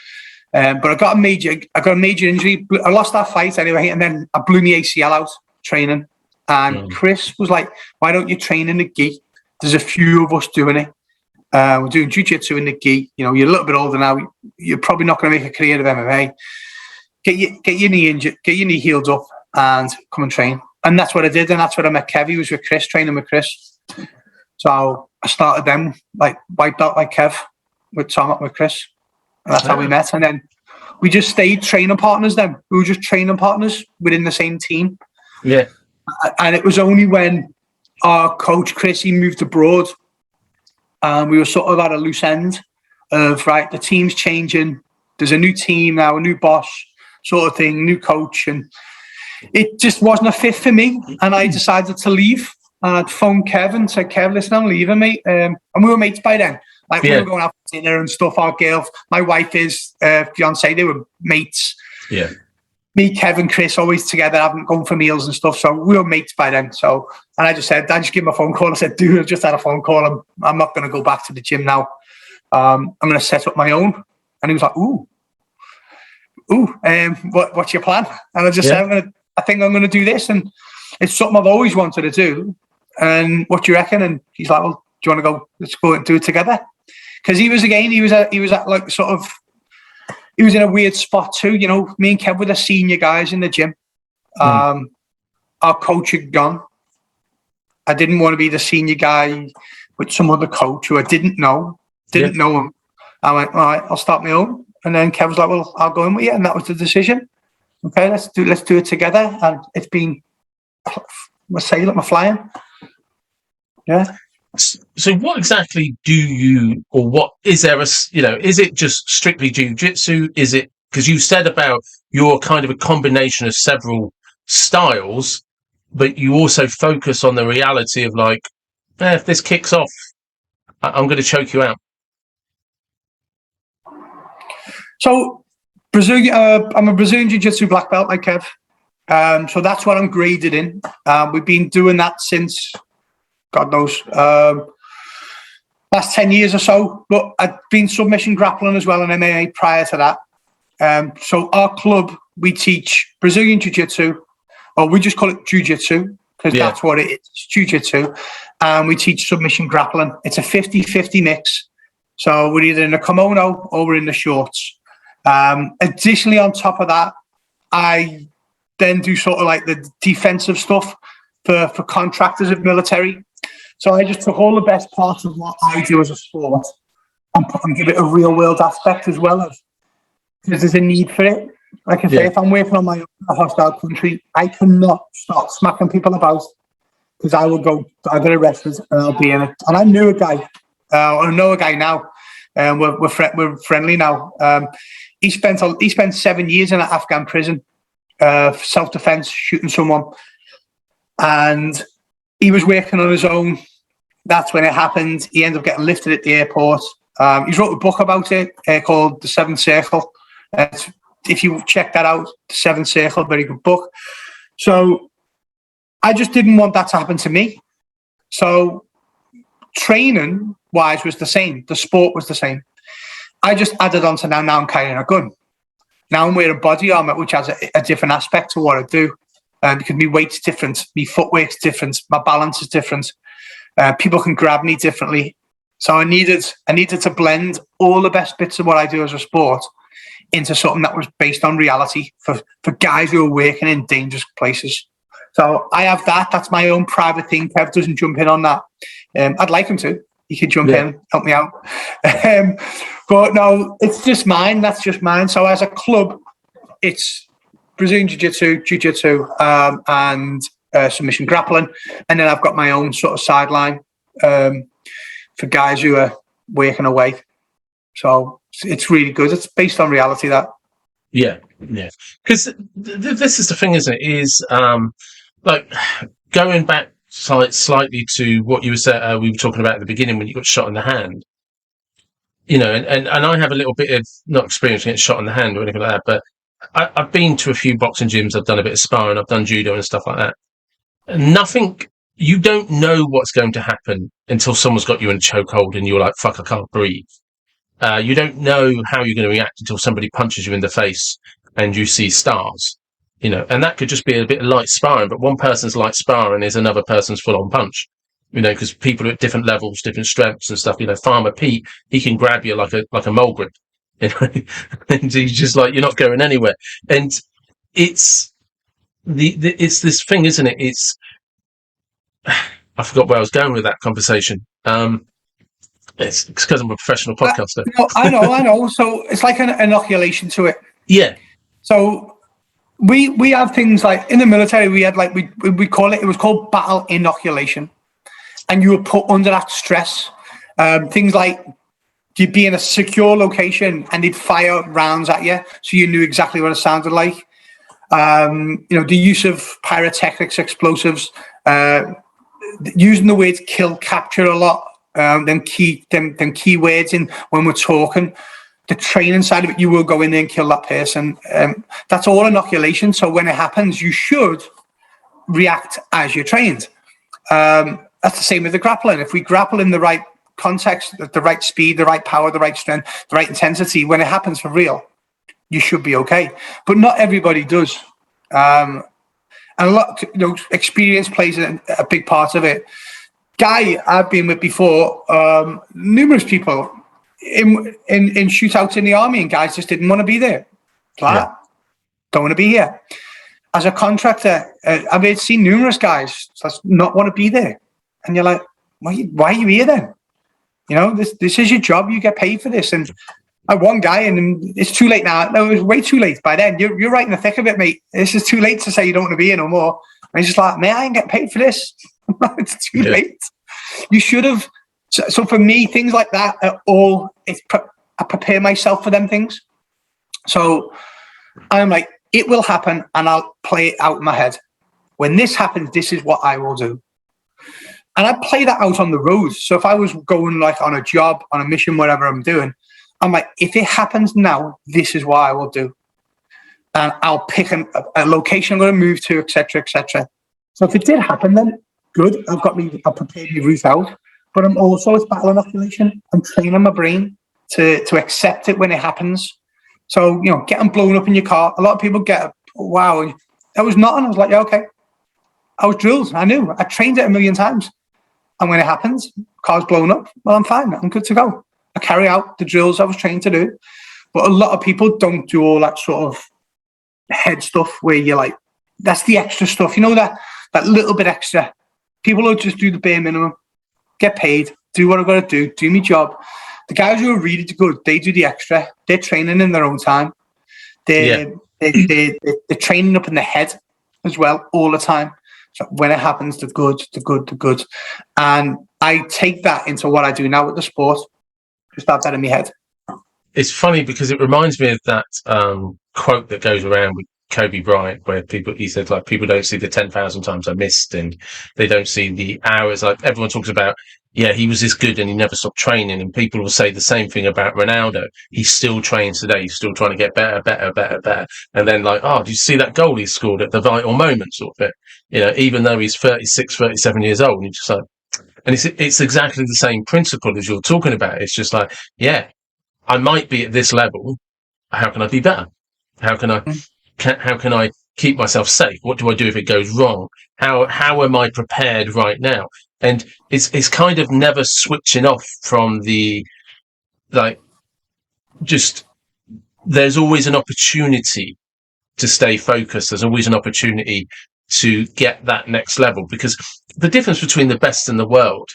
but I got a major injury. I lost that fight anyway, and then I blew my ACL out training. And Chris was like, why don't you train in the gi? There's a few of us doing it. We're doing jiu-jitsu in the gi. You're a little bit older now. You're probably not going to make a career of MMA. Get your knee injured, get your knee healed up, and come and train. And that's what I did, and that's what I met Kev. He was with Chris, training with Chris. So I started them, like, wiped out like Kev, with Tom, with Chris. And that's how we met. And then we just stayed training partners then. We were just training partners within the same team. Yeah. And it was only when our coach, Chris, he moved abroad, and we were sort of at a loose end of, right, the team's changing. There's a new team now, a new boss, sort of thing, new coach, and it just wasn't a fit for me. And I decided to leave. And I'd phoned Kev and said, Kev, listen, I'm leaving, mate. And we were mates by then. Like, we were going out for dinner and stuff. Our girl, my wife is fiance, they were mates. Yeah. Me, Kev, and Chris always together, having gone for meals and stuff. So we were mates by then. So, and I just gave him a phone call. I said, dude, I just had a phone call. I'm not going to go back to the gym now. I'm going to set up my own. And he was like, what's your plan? And I just said, I think I'm going to do this, and it's something I've always wanted to do. And what do you reckon? And he's like, well, do you want to go? Let's go and do it together. Because he was at like sort of, he was in a weird spot too. Me and Kev were the senior guys in the gym. Our coach had gone. I didn't want to be the senior guy with some other coach who I didn't know him. I went, all right, I'll start my own. And then Kev was like, well, I'll go in with you. And that was the decision. Okay, let's do it together. And it's been my sailing, my flying. Yeah. So what exactly do you, or what is there is it just strictly jiu-jitsu? Is it, because you said about you're kind of a combination of several styles, but you also focus on the reality of like, if this kicks off, I'm going to choke you out. So I'm a Brazilian Jiu-Jitsu black belt, like Kev. So that's what I'm graded in. We've been doing that since, God knows, last 10 years or so. But I've been submission grappling as well in MMA prior to that. So our club, we teach Brazilian Jiu-Jitsu, or we just call it Jiu-Jitsu, because that's what it is, it's Jiu-Jitsu. And we teach submission grappling. It's a 50-50 mix. So we're either in the kimono or we're in the shorts. Additionally, on top of that, I then do sort of like the defensive stuff for contractors of military. So I just took all the best parts of what I do as a sport and give it a real world aspect as well, as because there's a need for it. Like I say, if I'm working on my own in a hostile country, I cannot start smacking people about, because I get arrested and I'll be in it. And I knew a guy, I know a guy now, and we're friendly now. He spent 7 years in an Afghan prison, self-defense, shooting someone, and he was working on his own. That's when it happened. He ended up getting lifted at the airport. He's wrote a book about it called The Seventh Circle. If you check that out, The Seventh Circle, very good book. So I just didn't want that to happen to me. So training-wise was the same. The sport was the same. I just added on to now I'm carrying a gun. Now I'm wearing body armor, which has a different aspect to what I do. Because my weight's different, my footwork's different, my balance is different. People can grab me differently. So I needed to blend all the best bits of what I do as a sport into something that was based on reality for guys who are working in dangerous places. So I have that. That's my own private thing. Kev doesn't jump in on that. I'd like him to. He could jump in, help me out. But no, it's just mine. That's just mine. So as a club, it's Brazilian Jiu-Jitsu, and submission grappling. And then I've got my own sort of sideline for guys who are working away. So it's really good. It's based on reality, that. Yeah. Because this is the thing, isn't it? Is like going back slightly to what you were we were talking about at the beginning when you got shot in the hand. You know, and I have a little bit of not experience getting shot in the hand or anything like that, but I've been to a few boxing gyms. I've done a bit of sparring. I've done judo and stuff like that. Nothing. You don't know what's going to happen until someone's got you in a chokehold and you're like, "Fuck, I can't breathe." You don't know how you're going to react until somebody punches you in the face and you see stars. You know, and that could just be a bit of light sparring, but one person's light sparring is another person's full-on punch. You know, because people are at different levels, different strengths and stuff. You know, Farmer Pete, he can grab you like a mole grip, you know, and he's just like, you're not going anywhere. And it's it's this thing, isn't it? It's I forgot where I was going with that conversation. It's because I'm a professional podcaster. No, I know. So it's like an inoculation to it. Yeah. So we have things like in the military. We had like we call it. It was called battle inoculation. And you were put under that stress. Things like you'd be in a secure location and they'd fire rounds at you, so you knew exactly what it sounded like. You know, the use of pyrotechnics, explosives, using the words kill, capture a lot. Them key words in when we're talking. The training side of it, you will go in there and kill that person. That's all inoculation. So when it happens, you should react as you're trained. That's the same with the grappling. If we grapple in the right context, the right speed, the right power, the right strength, the right intensity, when it happens for real, you should be okay. But not everybody does. And a lot, you know, experience plays a big part of it. Guy I've been with before, numerous people in shootouts in the army, and guys just didn't want to be there. Don't want to be here. As a contractor, I've seen numerous guys just not want to be there. And you're like, why are you here then? You know, this is your job. You get paid for this. And I one guy, and it's too late now. No, it was way too late by then. You're right in the thick of it, mate. This is too late to say you don't want to be here no more. And he's just like, man, I ain't getting paid for this. It's too late. You should have. So for me, things like that are all, I prepare myself for them things. So I'm like, it will happen, and I'll play it out in my head. When this happens, this is what I will do. And I play that out on the road. So if I was going like on a job, on a mission, whatever I'm doing, I'm like, if it happens now, this is what I will do. And I'll pick a location I'm going to move to, etc., etc. So if it did happen, then good. I've prepared my route out. But it's battle inoculation. I'm training my brain to accept it when it happens. So, you know, getting blown up in your car. A lot of people get, wow, that was nothing. I was like, yeah, okay. I was drilled. I knew. I trained it a million times. And when it happens, car's blown up, well, I'm fine. I'm good to go. I carry out the drills I was trained to do. But a lot of people don't do all that sort of head stuff where you're like, that's the extra stuff. You know, that little bit extra. People will just do the bare minimum, get paid, do what I've got to do my job. The guys who are really good, they do the extra. They're training in their own time. They're training up in the head as well all the time. So when it happens, the good. And I take that into what I do now with the sport. Just have that in my head. It's funny because it reminds me of that quote that goes around with Kobe Bryant, where he said, like, people don't see the 10,000 times I missed, and they don't see the hours. Like, everyone talks about, yeah, he was this good and he never stopped training. And people will say the same thing about Ronaldo. He still trains today. He's still trying to get better. And then like, oh, did you see that goal he scored at the vital moment sort of it? You know, even though he's 36, 37 years old, and you're just like, and it's exactly the same principle as you're talking about. It's just like, yeah, I might be at this level. How can I be better? How can I keep myself safe? What do I do if it goes wrong? How am I prepared right now? And it's kind of never switching off from the, like, just, there's always an opportunity to stay focused. There's always an opportunity to get that next level, because the difference between the best in the world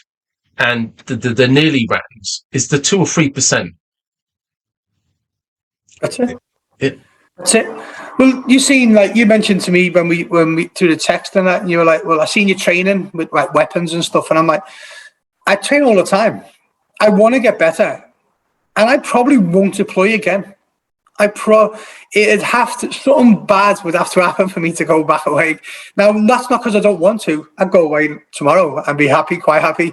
and the nearly rounds is the 2 or 3%. That's it. That's it. Well, you seen, like you mentioned to me when we through the text and that, and you were like, "Well, I seen you training with like weapons and stuff," and I'm like, "I train all the time. I want to get better, and I probably won't deploy again. It'd have to, something bad would have to happen for me to go back away. Now, that's not because I don't want to. I'd go away tomorrow and be happy, quite happy.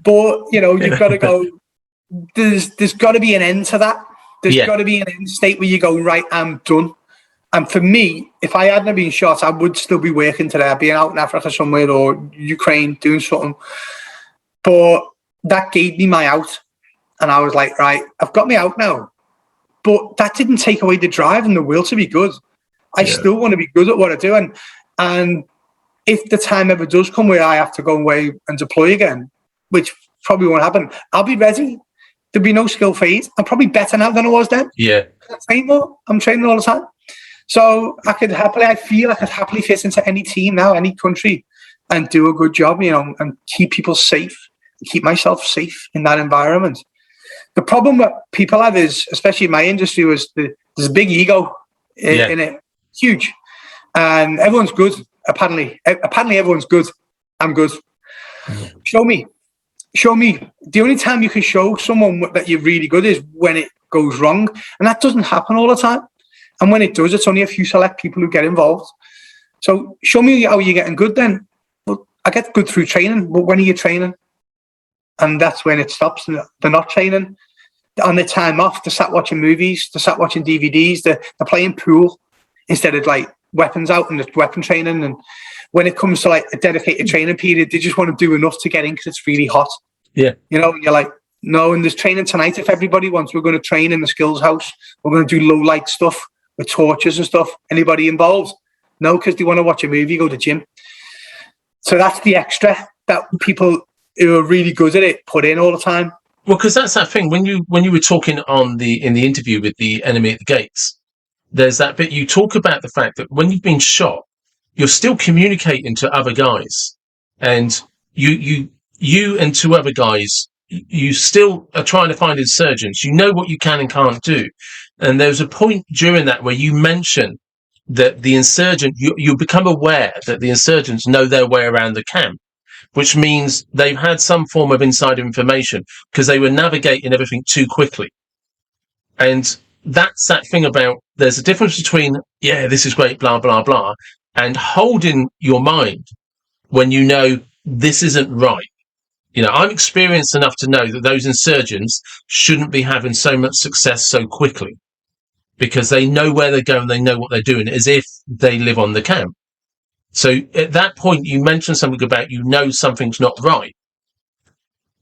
But you've got to go. There's got to be an end to that. There's got to be an end state where you go, right, I'm done. And for me, if I hadn't been shot, I would still be working today. I'd be out in Africa somewhere or Ukraine doing something. But that gave me my out. And I was like, right, I've got me out now. But that didn't take away the drive and the will to be good. I still want to be good at what I do. And if the time ever does come where I have to go away and deploy again, which probably won't happen, I'll be ready. There'll be no skill fade. I'm probably better now than I was then. Yeah. I'm training all the time. So I feel I could happily fit into any team now, any country, and do a good job, and keep people safe, keep myself safe in that environment. The problem that people have is, especially in my industry, was there's a big ego in it, huge, and everyone's good. Apparently everyone's good. I'm good. Show me. The only time you can show someone that you're really good is when it goes wrong, and that doesn't happen all the time. And when it does, it's only a few select people who get involved. So show me how you're getting good then. Well, I get good through training, but when are you training? And that's when it stops. They're not training. On their time off, they start watching movies, they start watching DVDs, they're playing pool instead of like weapons out and weapon training. And when it comes to like a dedicated training period, they just want to do enough to get in because it's really hot. Yeah. And you're like, no, and there's training tonight if everybody wants. We're going to train in the skills house. We're going to do low light stuff with torches and stuff. Anybody involved? No, because they want to watch a movie, go to the gym. So that's the extra that people who are really good at it put in all the time. Well, because that's that thing when you were talking in the interview with the enemy at the gates, there's that bit you talk about the fact that when you've been shot, you're still communicating to other guys, and you and two other guys, you still are trying to find insurgents. You know what you can and can't do, and there's a point during that where you mention that the insurgent, you become aware that the insurgents know their way around the camp, which means they've had some form of inside information because they were navigating everything too quickly. And that's that thing about, there's a difference between, this is great, blah, blah, blah, and holding your mind when you know this isn't right. I'm experienced enough to know that those insurgents shouldn't be having so much success so quickly because they know where they're going, they know what they're doing, as if they live on the camp. So at that point, you mentioned something about, something's not right.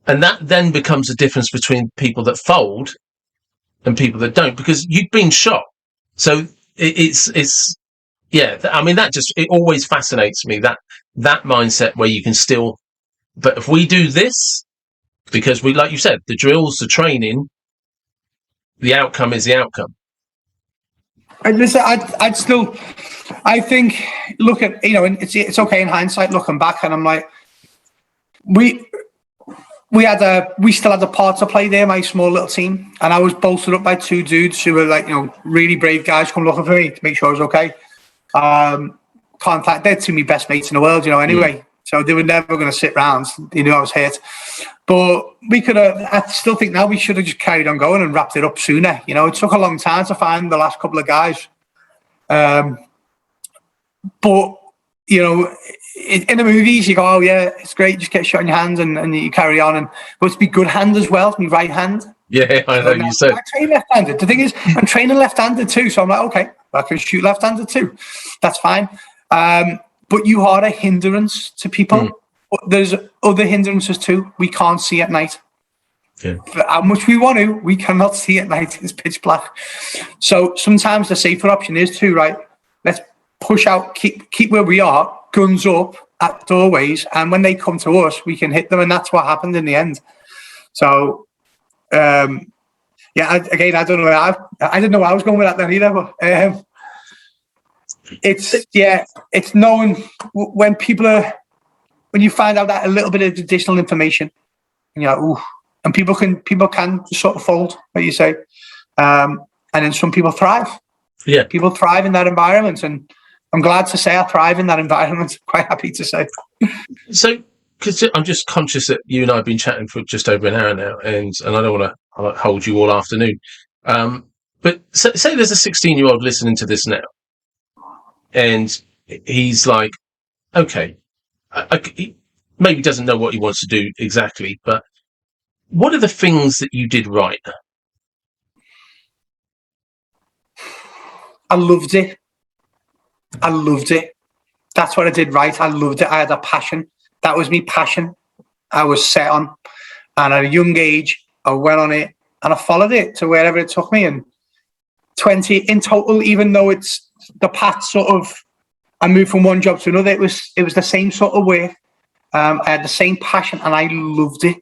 And that then becomes a difference between people that fold and people that don't, because you've been shot. So it always fascinates me, that mindset where you can still, but if we do this, because we, like you said, the drills, the training, the outcome is the outcome. Listen, I think, look at, it's okay in hindsight looking back, and I'm like, we still had a part to play there, my small little team, and I was bolstered up by two dudes who were like, really brave guys, come looking for me to make sure I was okay. They're two of my best mates in the world, anyway. So they were never going to sit round. They knew I was hurt. But I still think now we should have just carried on going and wrapped it up sooner. It took a long time to find the last couple of guys. But, in the movies, you go, oh, yeah, it's great. Just get shot in your hands and you carry on. But to be good hand as well, my right hand. Yeah, I know you said. I train left-handed. The thing is, I'm training left-handed too. So I'm like, okay, I can shoot left-handed too. That's fine. But you are a hindrance to people. But there's other hindrances too we can't see at night. For how much we want to, we cannot see at night. It's pitch black. So sometimes the safer option is to, right, let's push out, keep where we are, guns up at doorways, and when they come to us, we can hit them, and that's what happened in the end. So, I don't know. I didn't know where I was going with that then either. But it's knowing when when you find out that a little bit of additional information, and you're like, ooh, and people can sort of fold, what you say, and then some people thrive. Yeah, people thrive in that environment, and I'm glad to say I thrive in that environment. Quite happy to say. So, because I'm just conscious that you and I have been chatting for just over an hour now, and I don't want to hold you all afternoon. But say there's a 16-year-old listening to this now, and he's like, okay, he maybe doesn't know what he wants to do exactly, but what are the things that you did right? I loved it. That's what I did right. I loved it. I had a passion. That was me passion. I was set on. And at a young age, I went on it and I followed it to wherever it took me. And 20 in total, even though it's the path sort of, I moved from one job to another. It was the same sort of work. I had the same passion and I loved it.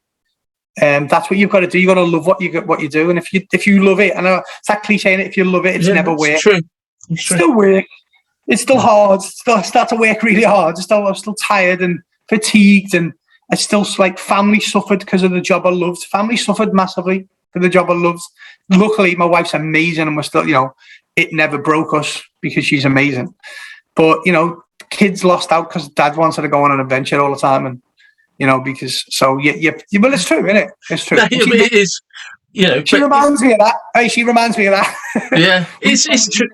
That's what you've got to do. You've got to love what you do. And if you love it, I know it's that cliche, and if you love it, it's never work. True. It's still work. It's still hard. I start to work really hard. I'm still tired and fatigued, and I still, like, family suffered because of the job I loved. Family suffered massively for the job I loved. Luckily, my wife's amazing, and we're still, it never broke us because she's amazing. But, kids lost out because dad wanted to go on an adventure all the time, and because well, it's true, isn't it? It's true. It is. She reminds me of that. Hey, she reminds me of that. Yeah, it's true.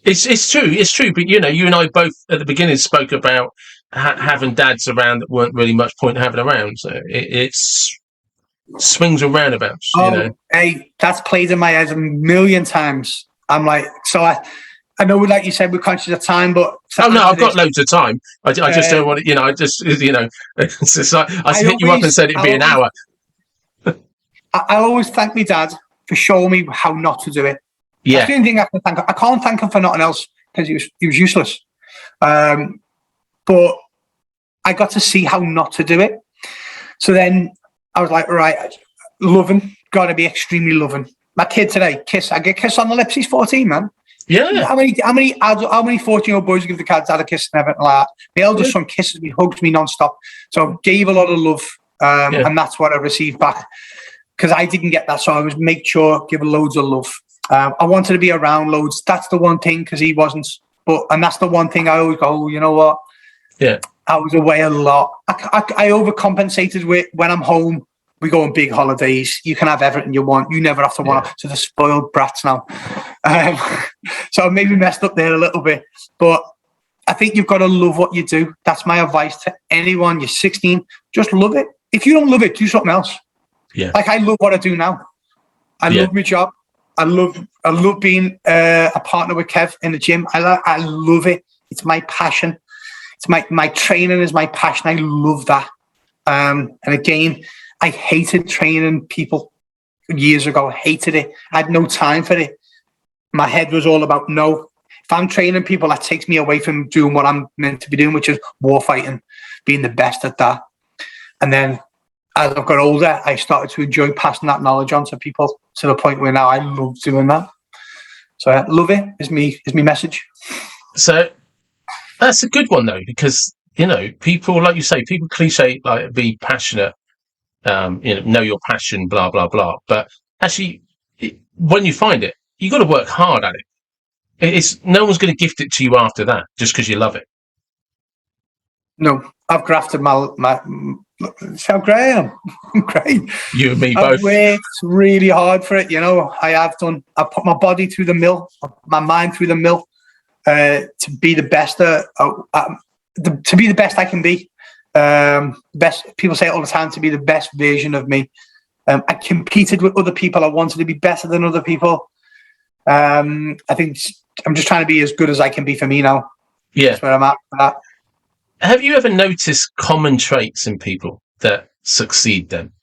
It's true. It's true. But you and I both at the beginning spoke about having dads around that weren't really much point having around. So it's swings and roundabouts. Hey, that's played in my head a million times. I'm like, so I know, like you said, we're conscious of time, but I've got loads of time. I just don't want to. I just it's like I hit you up and said it'd be an hour. I always thank my dad for showing me how not to do it. Yeah. That's the only thing I can thank him. I can't thank him for nothing else because he was useless. But I got to see how not to do it. So then I was like, right, loving, got to be extremely loving. My kid today, I get kiss on the lips. He's 14, man. Yeah. How many 14-year-old boys give the dad a kiss and everything like that? My eldest son kisses me, hugs me nonstop. So gave a lot of love, and that's what I received back. Because I didn't get that, so I was make sure give loads of love. I wanted to be around loads. That's the one thing, because he wasn't. And that's the one thing I always go, oh, you know what? Yeah, I was away a lot. I overcompensated with when I'm home. We go on big holidays. You can have everything you want. You never have to want. So the spoiled brats now. So I maybe messed up there a little bit, but I think you've got to love what you do. That's my advice to anyone. You're 16, just love it. If you don't love it, do something else. Yeah. Like I love what I do now. I love my job. I love being a partner with Kev in the gym. I love it. It's my passion. It's my training is my passion. I love that. And again, I hated training people years ago. I hated it. I had no time for it. My head was all about no. If I'm training people, that takes me away from doing what I'm meant to be doing, which is war fighting, being the best at that. And then as I've got older, I started to enjoy passing that knowledge on to people to the point where now I love doing that. So I love it is me message. So that's a good one though, because people, like you say, people cliche like be passionate, know your passion, blah blah blah. But actually, when you find it, you got to work hard at it. It's no one's going to gift it to you after that just because you love it. No, I've grafted my how great I am. I'm great. You and me I've both. worked really hard for it. I have done. I put my body through the mill, my mind through the mill, to be the best. To be the best I can be. Best. People say it all the time. To be the best version of me. I competed with other people. I wanted to be better than other people. I think I'm just trying to be as good as I can be for me now. Yeah. That's where I'm at. Have you ever noticed common traits in people that succeed then?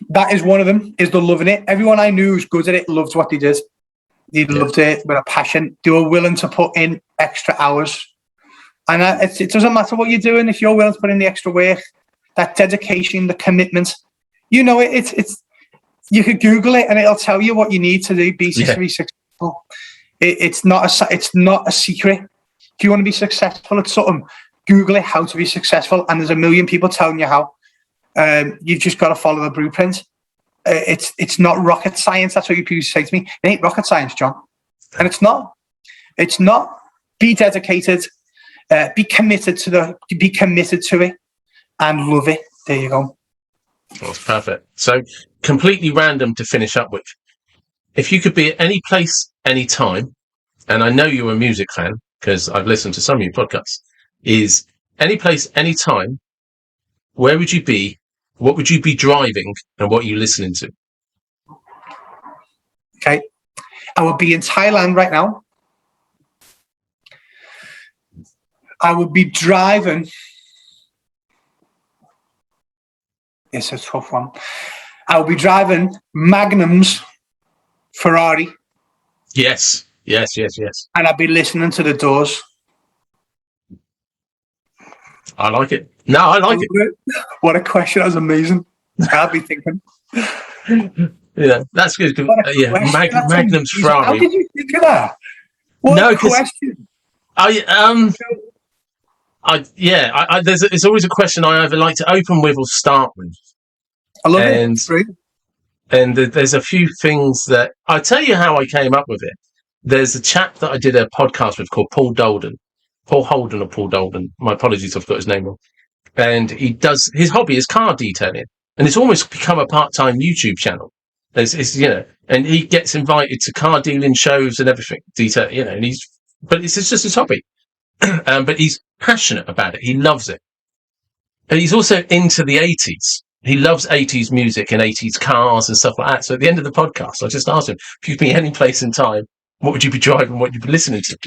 That is one of them, is the loving it. Everyone I knew who's good at it loved what they did. They loved it with a passion. They were willing to put in extra hours. And it doesn't matter what you're doing. If you're willing to put in the extra work, that dedication, the commitment, it's you could Google it and it'll tell you what you need to do to be successful. It's not a secret. If you want to be successful at something, Google it, how to be successful, and there's a million people telling you how. You've just got to follow the blueprint. It's not rocket science. That's what you people say to me. It ain't rocket science, John. And it's not. It's not. Be dedicated. Be committed to it, and love it. There you go. That's perfect. So, completely random to finish up with. If you could be at any place, any time, and I know you're a music fan because I've listened to some of your podcasts, is any place, any time, where would you be? What would you be driving, and what are you listening to? Okay. I would be in Thailand right now. I would be driving. It's a tough one. I would be driving Magnum's Ferrari. Yes. And I'd be listening to the Doors. I like it. No, I like it. What a question. That was amazing. I'll be thinking. Yeah, that's good. Magnum's Ferrari. How did you think of that? What a question. There's always a question I either like to open with or start with. I love it. And there's a few things that I'll tell you how I came up with it. There's a chap that I did a podcast with called Paul Holden. My apologies, I've got his name wrong. And his hobby is car detailing, and it's almost become a part-time YouTube channel. And he gets invited to car dealing shows and everything. But it's just his hobby. But he's passionate about it. He loves it. And he's also into the 80s. He loves 80s music and 80s cars and stuff like that. So at the end of the podcast, I just asked him, if you could be any place in time, what would you be driving? What would you be listening to?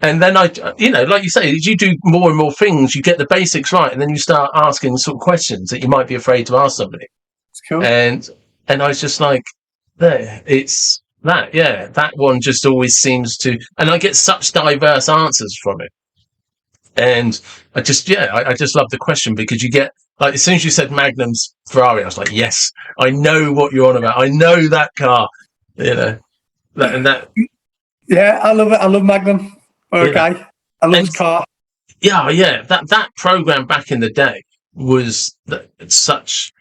And then like you say, as you do more and more things, you get the basics right. And then you start asking sort of questions that you might be afraid to ask somebody. It's cool. And I was just like, it's that. Yeah, that one just always seems to, and I get such diverse answers from it. And I just love the question, because you get, like, as soon as you said Magnum's Ferrari, I was like, yes, I know what you're on about. I know that car, that. Yeah, I love it. I love Magnum. Okay. I love his car. Yeah. That program back in the day was such,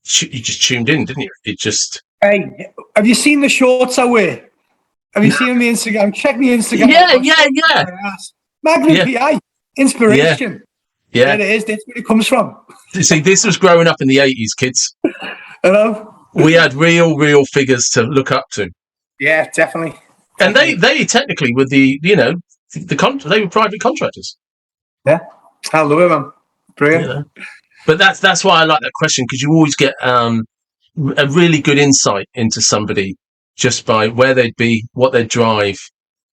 you just tuned in, didn't you? It just. Hey, have you seen the shorts I wear? Have you seen the Instagram? Check me Instagram. Yeah. Magnum PI. Inspiration. Yeah. There it is. That's where it comes from. See, this was growing up in the 80s, kids. Hello? We had real figures to look up to. Yeah, definitely. And they technically were they were private contractors. Yeah. I love it, man. Brilliant. But that's why I like that question, because you always get a really good insight into somebody just by where they'd be, what they'd drive,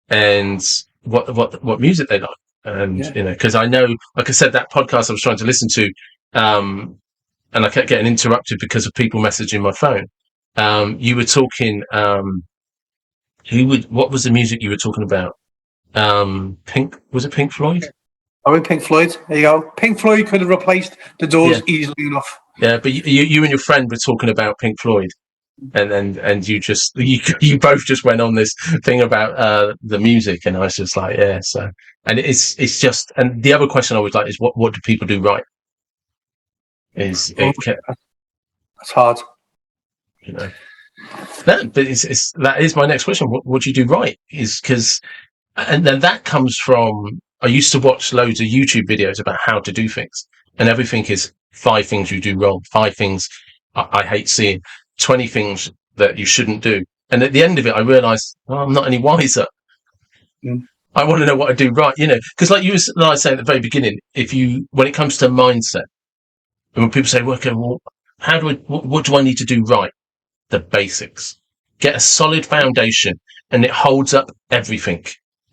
and what music they like. And because I know, like I said, that podcast I was trying to listen to, and I kept getting interrupted because of people messaging my phone. You were talking. What was the music you were talking about? Was it Pink Floyd? Oh, Pink Floyd. There you go. Pink Floyd could have replaced the Doors easily enough. Yeah, but you and your friend were talking about Pink Floyd, and you both just went on this thing about the music, and I was just like, yeah. So, and it's just, and the other question I always like is what do people do right? That's hard. But that is my next question. What do you do right? And then that comes from, I used to watch loads of YouTube videos about how to do things, and everything is 5 things you do wrong, 5 things I hate seeing, 20 things that you shouldn't do. And at the end of it, I realized, I'm not any wiser. I want to know what I do right, because like I said at the very beginning, when it comes to mindset, and when people say, well, okay, well, what do I need to do right? The basics. Get a solid foundation, and it holds up everything.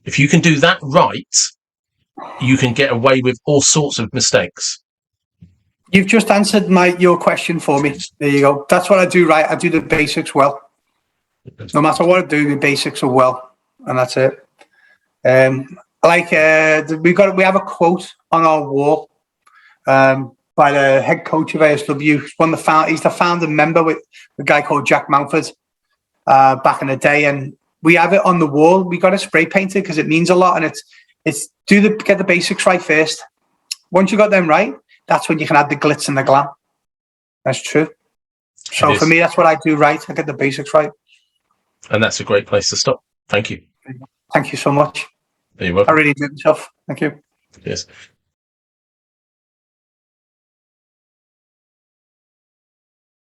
If you can do that right, you can get away with all sorts of mistakes. You've just answered your question for me. There you go. That's what I do right. I do the basics well. No matter what I do, the basics are well, and that's it. We have a quote on our wall by the head coach of ASW. He's the founder member with a guy called Jack Mountford back in the day, and we have it on the wall. We got to spray paint it because it means a lot, and it's get the basics right first. Once you got them right, that's when you can add the glitz and the glam. That's true. So for me, that's what I do right. I get the basics right. And that's a great place to stop. Thank you. Thank you so much. You're welcome. I really did myself. Thank you. Yes.